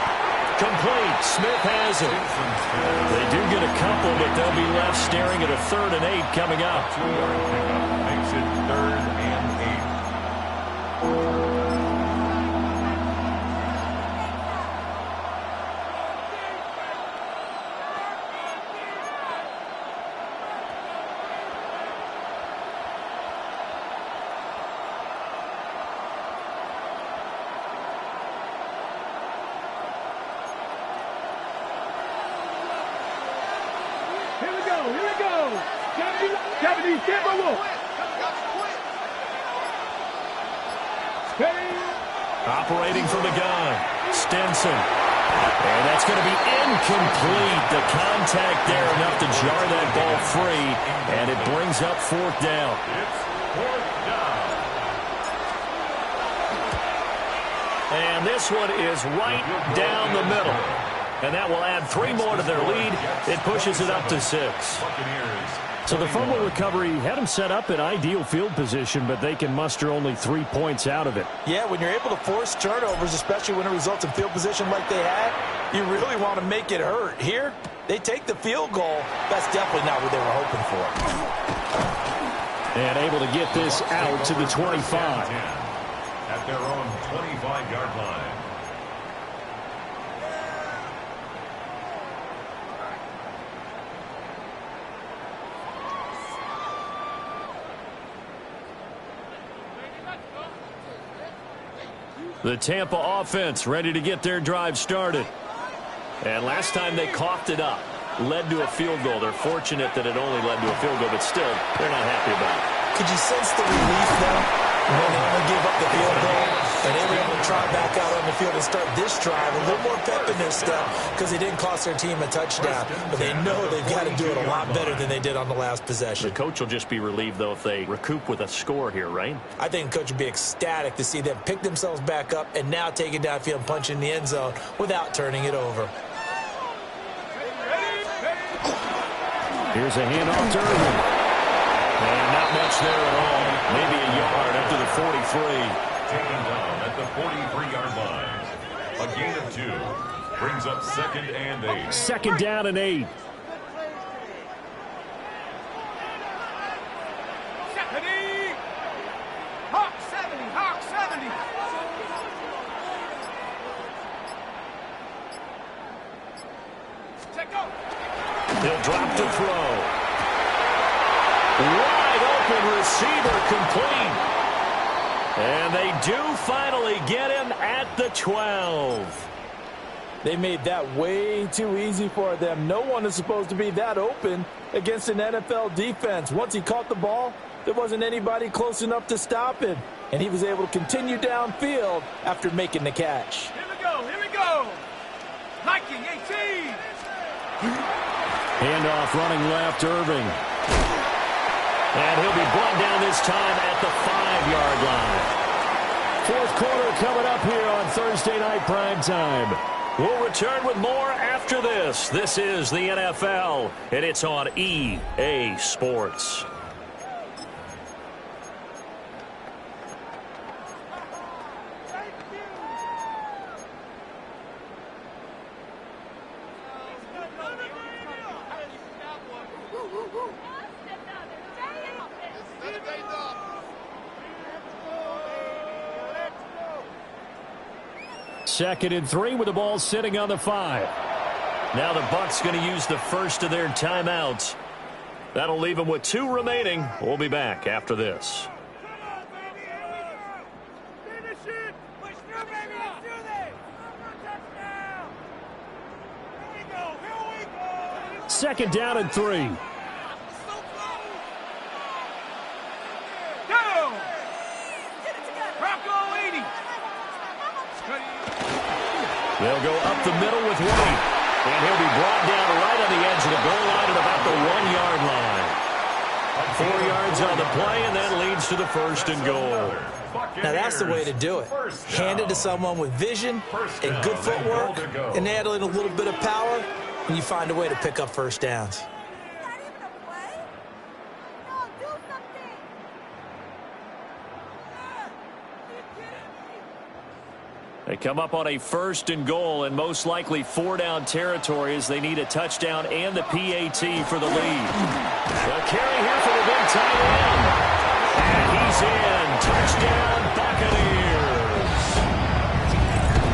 Complete. Smith has it. They do get a couple, but they'll be left staring at a 3rd and 8 coming up. 2-yard pickup makes it 3rd and 8. Operating from the gun, Stenson. And that's going to be incomplete. The contact there enough to jar that ball free, and it brings up 4th down. It's 4th down. And this one is right down the middle. And that will add 3 more to their lead. It pushes it up to 6. Buccaneers. So the fumble recovery had them set up in ideal field position, but they can muster only 3 points out of it. Yeah, when you're able to force turnovers, especially when it results in field position like they had, you really want to make it hurt. Here, they take the field goal. That's definitely not what they were hoping for. And able to get this out to the 25. At their own 25-yard line. The Tampa offense ready to get their drive started. And last time they coughed it up, led to a field goal. They're fortunate that it only led to a field goal, but still, they're not happy about it. Could you sense the relief, though? And then they only gave up the field goal, and they were able to try back out on the field and start this drive a little more pep in their step because they didn't cost their team a touchdown. But they know they've got to do it a lot better than they did on the last possession. The coach will just be relieved, though, if they recoup with a score here, right? I think the coach would be ecstatic to see them pick themselves back up and now take it downfield and punch in the end zone without turning it over. Here's a handoff to Irvin. And not much there at all. Maybe a yard up to the 43. Taken down at the 43-yard line. A gain of 2. Brings up 2nd and 8. 2nd down and 8. Hawk 70, Hawk 70. Check go. He'll drop to throw. Wide open receiver complete. And they do finally get him at the 12. They made that way too easy for them. No one is supposed to be that open against an NFL defense. Once he caught the ball, there wasn't anybody close enough to stop him. And he was able to continue downfield after making the catch. Here we go, here we go. Nike 18. Handoff running left, Irving. And he'll be brought down this time at the 5-yard line. 4th quarter coming up here on Thursday Night Primetime. We'll return with more after this. This is the NFL, and it's on EA Sports. Second and 3 with the ball sitting on the 5. Now the Bucs going to use the first of their timeouts. That'll leave them with 2 remaining. We'll be back after this. Second down and 3. They'll go up the middle with White. And he'll be brought down right on the edge of the goal line at about the 1-yard line. 4 yards on the play, and that leads to the 1st and goal. Now that's the way to do it. Hand it to someone with vision and good footwork, and add in a little bit of power, and you find a way to pick up 1st downs. They come up on a 1st and goal and most likely 4-down territory as they need a touchdown and the PAT for the lead. The carry here for the big tight end. And he's in. Touchdown, Buccaneers.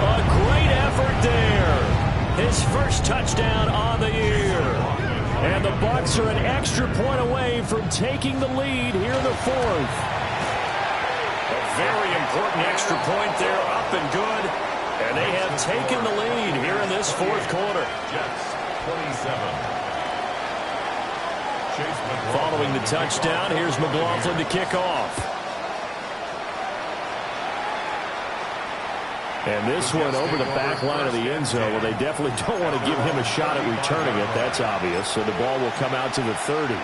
A great effort there. His first touchdown on the year. And the Bucs are an extra point away from taking the lead here in the 4th. A very important extra point there, up and good. And they have taken the lead here in this 4th quarter. Jets 27. Following the touchdown, here's McLaughlin to kick off. And this one over the back line of the end zone. Well, they definitely don't want to give him a shot at returning it. That's obvious. So the ball will come out to the 30.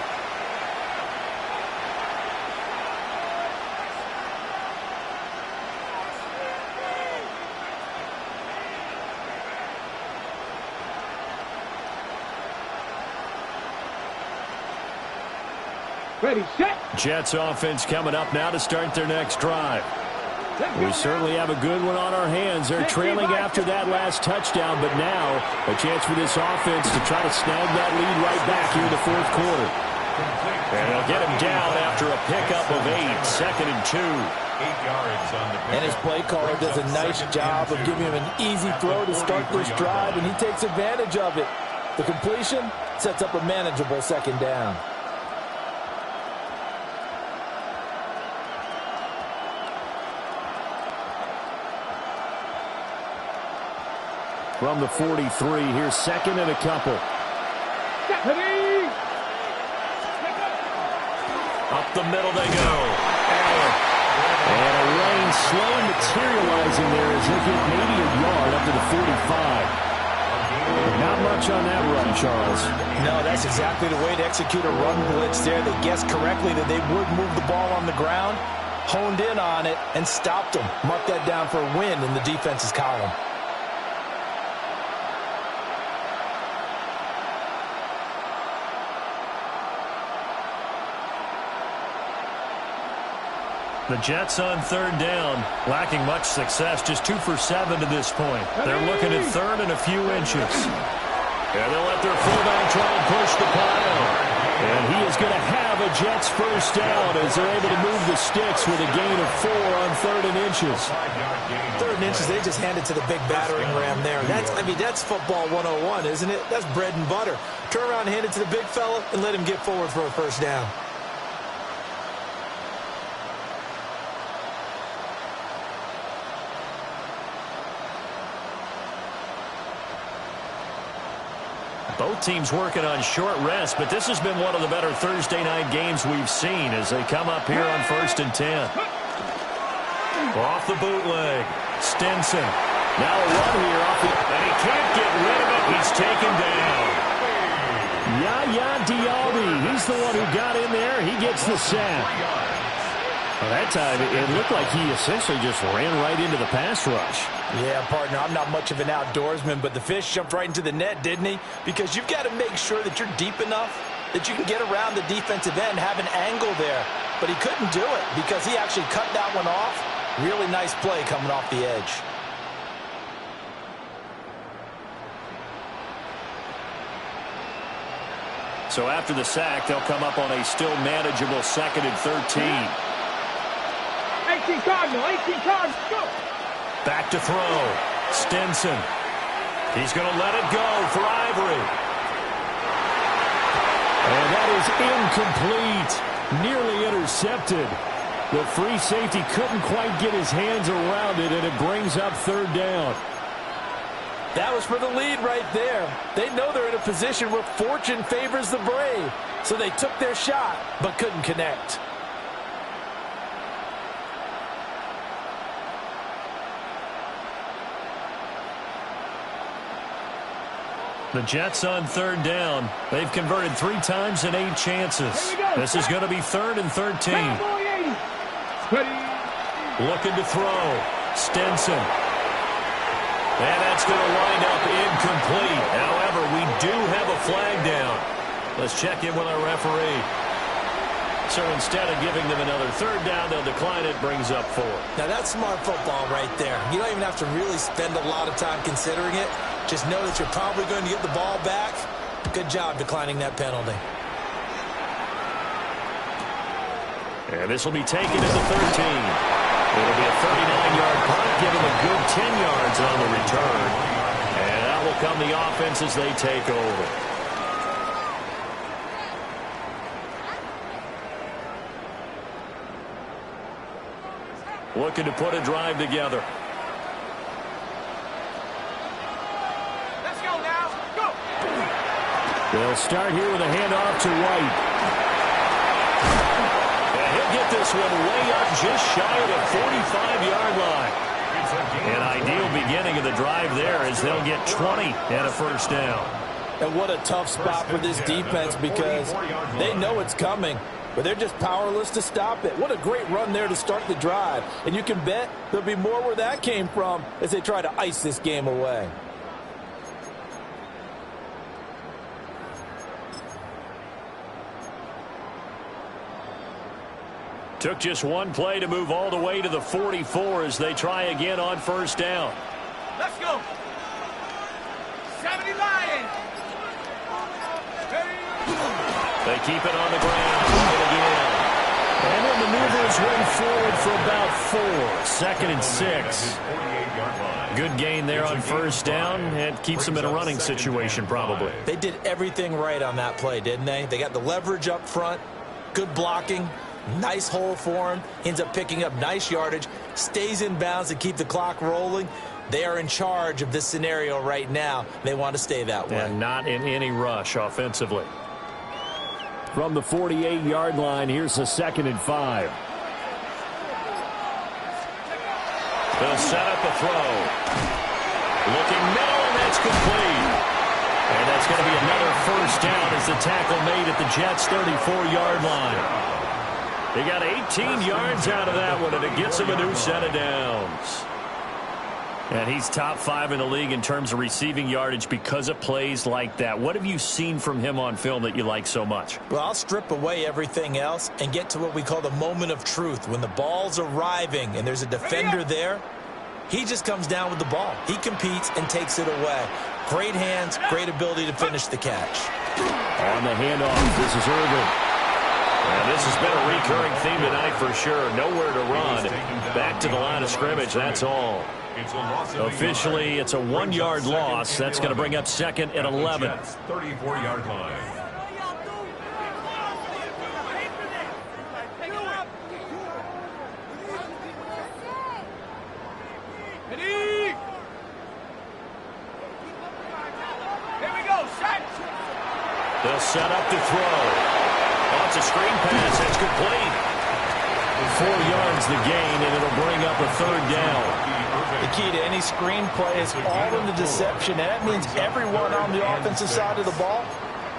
Ready, set. Jets offense coming up now to start their next drive. We certainly have a good one on our hands. They're trailing after that last touchdown, but now a chance for this offense to try to snag that lead right back here in the 4th quarter. And they'll get him down after a pickup of 8, 2nd and 2. 8 yards on the pickup. And his play caller does a nice job of giving him an easy throw to start this drive, and he takes advantage of it. The completion sets up a manageable 2nd down. From the 43, here's 2nd and a couple. Up the middle they go. And a rain slowly materializing there as he'll get maybe a yard up to the 45. Not much on that run, Charles. No, that's exactly the way to execute a run blitz there. They guessed correctly that they would move the ball on the ground, honed in on it, and stopped them. Mark that down for a win in the defense's column. The Jets on third down, lacking much success, just 2 for 7 to this point. They're looking at third and a few inches. And they'll let their fullback try and push the pile. And he is going to have a Jets first down as they're able to move the sticks with a gain of 4 on third and inches. Third and inches, they just hand it to the big battering ram there. That's football 101, isn't it? That's bread and butter. Turn around and hand it to the big fella and let him get forward for a first down. Both teams working on short rest, but this has been one of the better Thursday night games we've seen as they come up here on 1st and 10. Off the bootleg. Stinson. Now a run here off the... And he can't get rid of it. He's taken down. Yaya Diaby. He's the one who got in there. He gets the sack. Well, that time, it looked like he essentially just ran right into the pass rush. Yeah, partner, I'm not much of an outdoorsman, but the fish jumped right into the net, didn't he? Because you've got to make sure that you're deep enough that you can get around the defensive end, have an angle there. But he couldn't do it because he actually cut that one off. Really nice play coming off the edge. So after the sack, they'll come up on a still manageable 2nd and 13. 18 Cardinal, 18 Cardinal, go! Back to throw. Stinson. He's going to let it go for Ivory. And that is incomplete. Nearly intercepted. The free safety couldn't quite get his hands around it, and it brings up third down. That was for the lead right there. They know they're in a position where fortune favors the brave. So they took their shot, but couldn't connect. The Jets on third down. They've converted 3 times in 8 chances. This is going to be 3rd and 13. Looking to throw. Stinson. And that's going to wind up incomplete. However, we do have a flag down. Let's check in with our referee. So instead of giving them another third down, they'll decline it, brings up 4. Now that's smart football right there. You don't even have to really spend a lot of time considering it. Just know that you're probably going to get the ball back. Good job declining that penalty. And this will be taken at the 13. It'll be a 39-yard punt, giving a good 10 yards on the return. And that will come the offense as they take over. Looking to put a drive together. Let's go now, go! They'll start here with a handoff to White. And he'll get this one way up just shy of the 45-yard line. An ideal beginning of the drive there as they'll get 20 and a first down. And what a tough spot for this defense because they know it's coming, but they're just powerless to stop it. What a great run there to start the drive. And you can bet there'll be more where that came from as they try to ice this game away. Took just one play to move all the way to the 44 as they try again on first down. Let's go! 70 Lions! They keep it on the ground. Right again. And he'll maneuver his way forward for about 4. 2nd and 6. Good gain there on first down. And keeps them in a running situation probably. They did everything right on that play, didn't they? They got the leverage up front. Good blocking. Nice hole for him. Ends up picking up nice yardage. Stays in bounds to keep the clock rolling. They are in charge of this scenario right now. They want to stay that way. And not in any rush offensively. From the 48-yard line, here's the 2nd and 5. They'll set up a throw. Looking middle, and that's complete. And that's going to be another first down as the tackle made at the Jets' 34-yard line. They got 18 yards out of that one, and it gets him a new set of downs. And he's top 5 in the league in terms of receiving yardage because of plays like that. What have you seen from him on film that you like so much? Well, I'll strip away everything else and get to what we call the moment of truth. When the ball's arriving and there's a defender there, he just comes down with the ball. He competes and takes it away. Great hands, great ability to finish the catch. On the handoff, this is Irvin. And this has been a recurring theme tonight for sure. Nowhere to run. Back to the line of scrimmage, that's all. Officially, it's a 1-yard loss. That's going to bring up second and 11. 34-yard line. They'll set up to throw. Oh, it's a screen pass. That's complete. 4 yards the gain, and it'll bring up a third down. The key to any screen play is all in the deception, and that means everyone on the offensive side of the ball.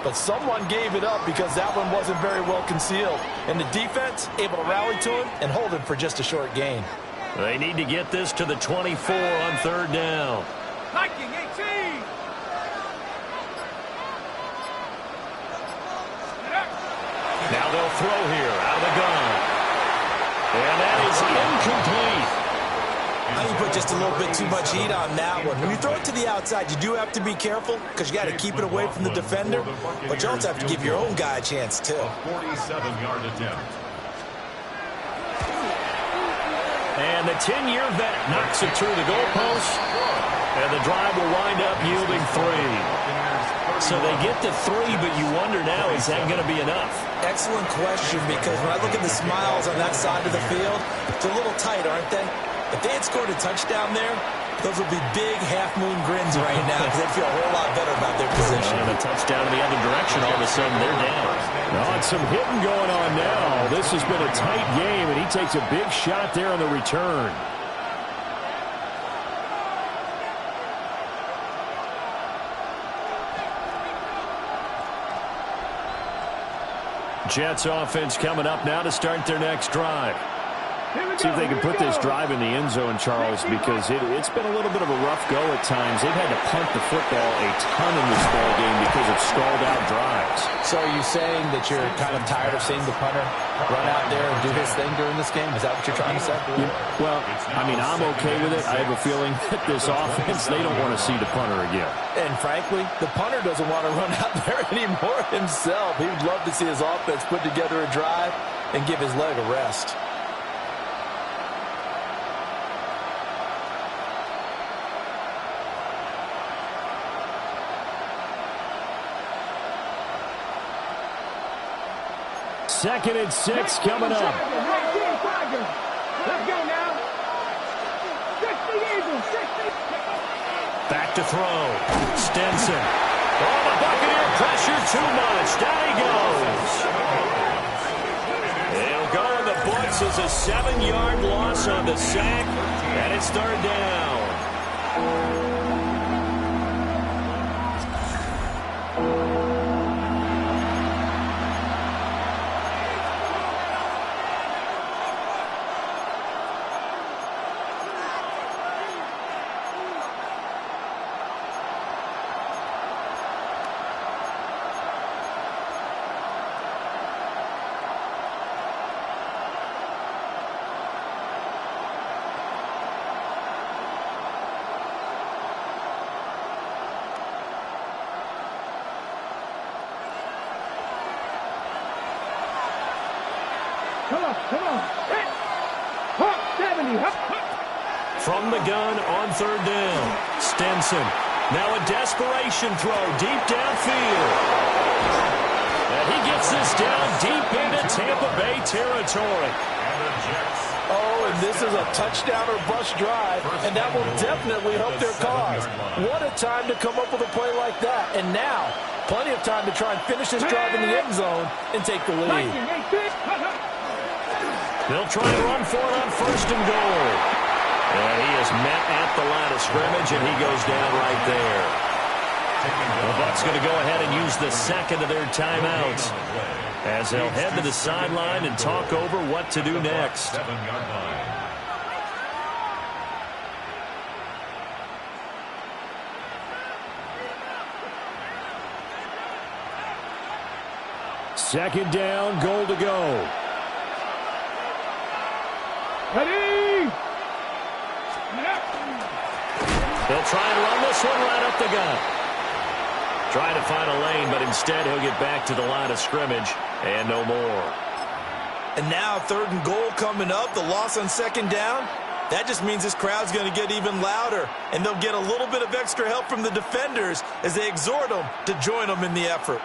But someone gave it up because that one wasn't very well concealed. And the defense able to rally to him and hold him for just a short gain. They need to get this to the 24 on third down. Hiking 18. Now they'll throw here out of the gun. And that is incomplete. I think you put just a little bit too much heat on that one. When you throw it to the outside, you do have to be careful because you got to keep it away from the defender. But you also have to give your own guy a chance, too. 47-yard attempt. And the 10-year vet knocks it through the goalpost. And the drive will wind up yielding 3. So they get to 3, but you wonder now, is that going to be enough? Excellent question, because when I look at the smiles on that side of the field, they're a little tight, aren't they? If they had scored a touchdown there, those would be big half-moon grins right now because they'd feel a whole lot better about their position. And a touchdown in the other direction, all of a sudden they're down. Now, it's some hitting going on now. This has been a tight game, and he takes a big shot there on the return. Jets offense coming up now to start their next drive. See if they can put this drive in the end zone, Charles, because it's been a little bit of a rough go at times. They've had to punt the football a ton in this ball game because of stalled-out drives. So are you saying that you're kind of tired of seeing the punter run out there and do his thing during this game? Is that what you're trying to say? Yeah, well, I mean, I'm okay with it. I have a feeling that this offense, they don't want to see the punter again. And frankly, the punter doesn't want to run out there anymore himself. He would love to see his offense put together a drive and give his leg a rest. Second and 6 coming up. Let's go now. 60 Eagles, 60. Back to throw. Stenson. Oh, the Buccaneer pressure too much. Down he goes. It'll go in the books as a 7-yard loss on the sack, and it's third down. Come on. Hit. Hop, 70. Hop. From the gun on third down. Stenson. Now a desperation throw deep downfield. And he gets this down deep into Tampa Bay territory. Oh, and this is a touchdown or bust drive, and that will definitely help their cause. What a time to come up with a play like that. And now, plenty of time to try and finish this drive in the end zone and take the lead. They'll try and run for it on first and goal. And he is met at the line of scrimmage, and he goes down right there. The Bucs going to go ahead and use the second of their timeouts as they'll head to the sideline and talk over what to do next. 7-yard line. Second down, goal to go. Ready? They'll try and run this one right up the gut. Trying to find a lane, but instead he'll get back to the line of scrimmage and no more. And now 3rd and goal coming up, the loss on 2nd down. That just means this crowd's going to get even louder, and they'll get a little bit of extra help from the defenders as they exhort them to join them in the effort.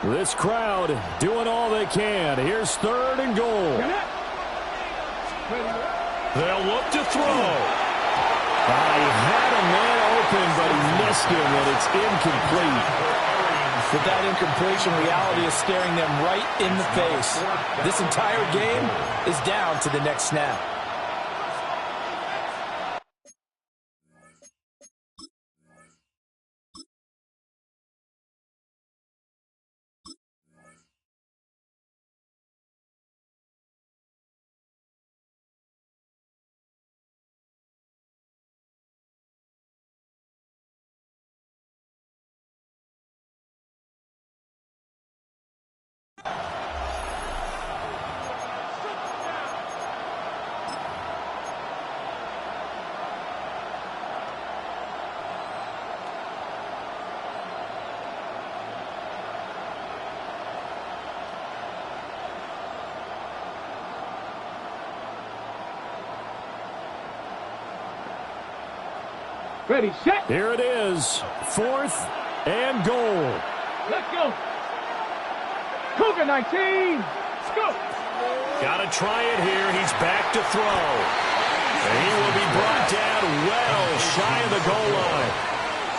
This crowd doing all they can. Here's 3rd and goal. They'll look to throw. He had a man open, but he missed him, and it's incomplete. But that incompletion reality is staring them right in the face. This entire game is down to the next snap. Ready, set. Here it is. 4th and goal. Let's go. Cougar 19. Let's go. Got to try it here. He's back to throw. And he will be brought down well shy of the goal line.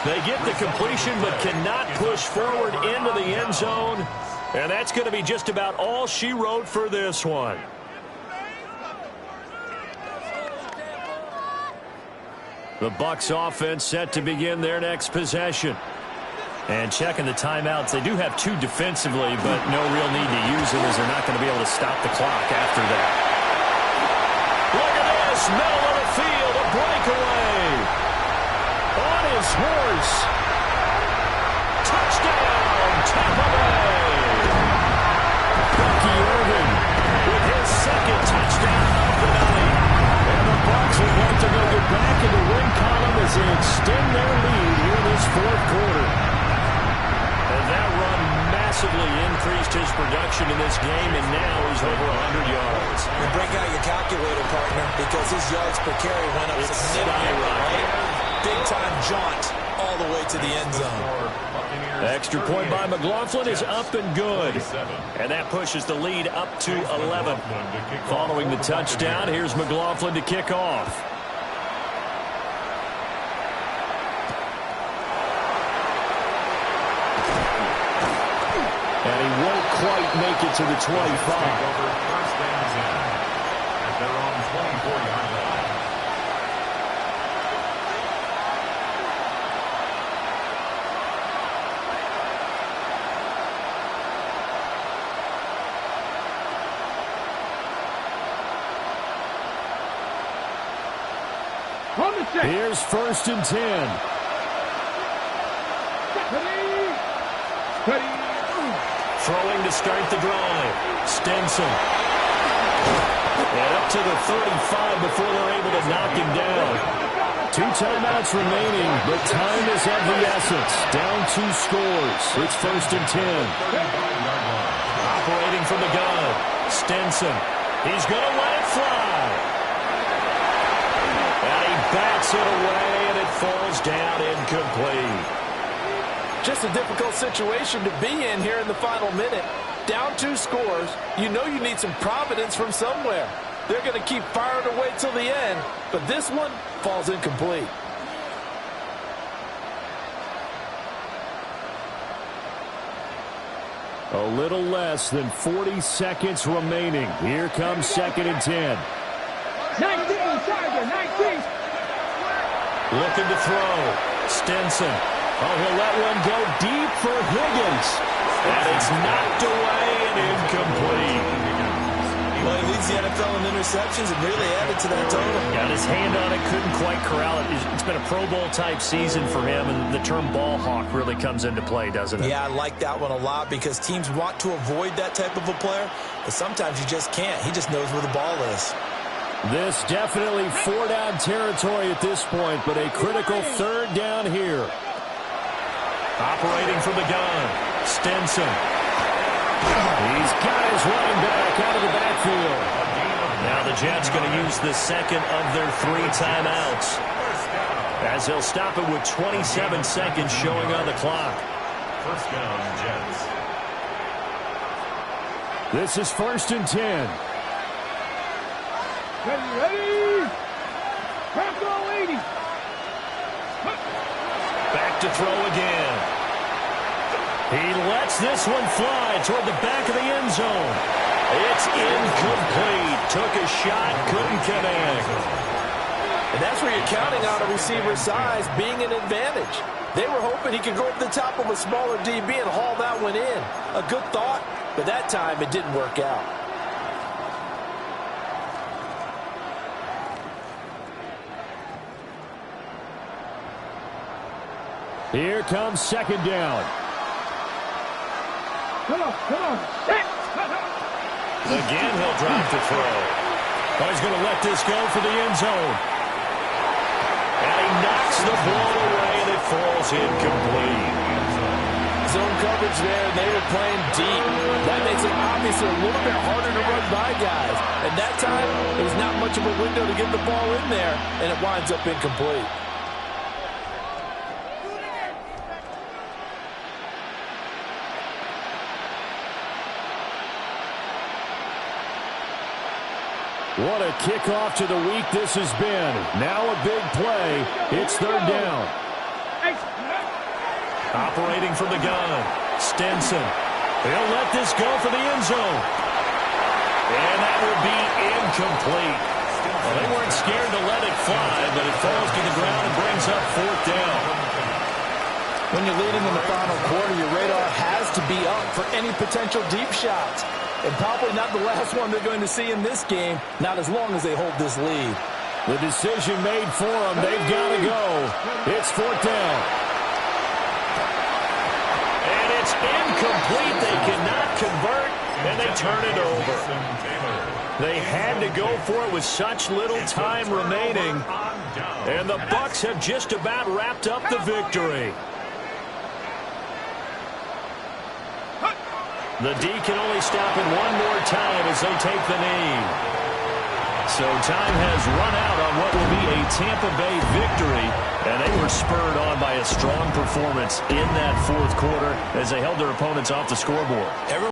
They get the completion but cannot push forward into the end zone. And that's going to be just about all she wrote for this one. The Bucs offense set to begin their next possession. And checking the timeouts, they do have 2 defensively, but no real need to use them as they're not going to be able to stop the clock after that. Look at this, middle of the field, a breakaway. On his horse. Touchdown, Tampa Bay. Bucky Irvin with his 2nd touchdown of the night. And the Bucs would like to go get back in the win column as they extend their lead here in this 4th quarter. And that run massively increased his production in this game, and now he's over 100 yards. And break out your calculator, partner, because his yards per carry went up significantly, right? Big-time jaunt all the way to the end zone. Extra point by McLaughlin is up and good. And that pushes the lead up to 11. Following the touchdown, here's McLaughlin to kick off. And he won't quite make it to the 25. They're on 24-yard line. Here's 1st and 10. Throwing to start the drive. Stenson. And up to the 35 before they're able to knock him down. 2 timeouts remaining, but time is of the essence. Down 2 scores. It's 1st and 10. Operating from the gun. Stenson. He's going to let it fly. And he bats it away, and it falls down incomplete. Just a difficult situation to be in here in the final minute. Down 2 scores. You know you need some providence from somewhere. They're going to keep firing away till the end, but this one falls incomplete. A little less than 40 seconds remaining. Here comes 2nd and 10. 19, Charger, 19. Looking to throw. Stinson. Oh, he'll let one go deep for Higgins. And it's knocked away and incomplete. Well, he leads the NFL in interceptions and really added to that total. Got his hand on it, couldn't quite corral it. It's been a Pro Bowl type season for him, and the term ball hawk really comes into play, doesn't it? Yeah, I like that one a lot because teams want to avoid that type of a player, but sometimes you just can't. He just knows where the ball is. This definitely 4-down territory at this point, but a critical 3rd down here. Operating from the gun, Stinson. He's got his running back out of the backfield. Now the Jets going to use the second of their 3 timeouts, as they'll stop it with 27 seconds showing on the clock. First down, Jets. This is 1st and 10. Ready? Bronco 80. Back to throw again. He lets this one fly toward the back of the end zone. It's incomplete. Took a shot, couldn't connect. And that's where you're counting on a receiver's size being an advantage. They were hoping he could go over the top of a smaller DB and haul that one in. A good thought, but that time it didn't work out. Here comes 2nd down. Come on. Again, he'll drop to throw. Oh, he's going to let this go for the end zone. And he knocks the ball away, and it falls incomplete. Zone coverage there, and they were playing deep. That makes it obviously a little bit harder to run by guys. And that time, there's not much of a window to get the ball in there, and it winds up incomplete. What a kickoff to the week this has been. Now a big play. It's 3rd down. Operating from the gun, Stinson. He'll let this go for the end zone. And that will be incomplete. Well, they weren't scared to let it fly, but it falls to the ground and brings up 4th down. When you're leading in the final quarter, your radar has to be up for any potential deep shots. And probably not the last one they're going to see in this game, not as long as they hold this lead. The decision made for them. They've got to go. It's 4th down. And it's incomplete. They cannot convert, and they turn it over. They had to go for it with such little time remaining. And the Bucs have just about wrapped up the victory. The D can only stop it one more time as they take the knee. So time has run out on what will be a Tampa Bay victory, and they were spurred on by a strong performance in that 4th quarter as they held their opponents off the scoreboard.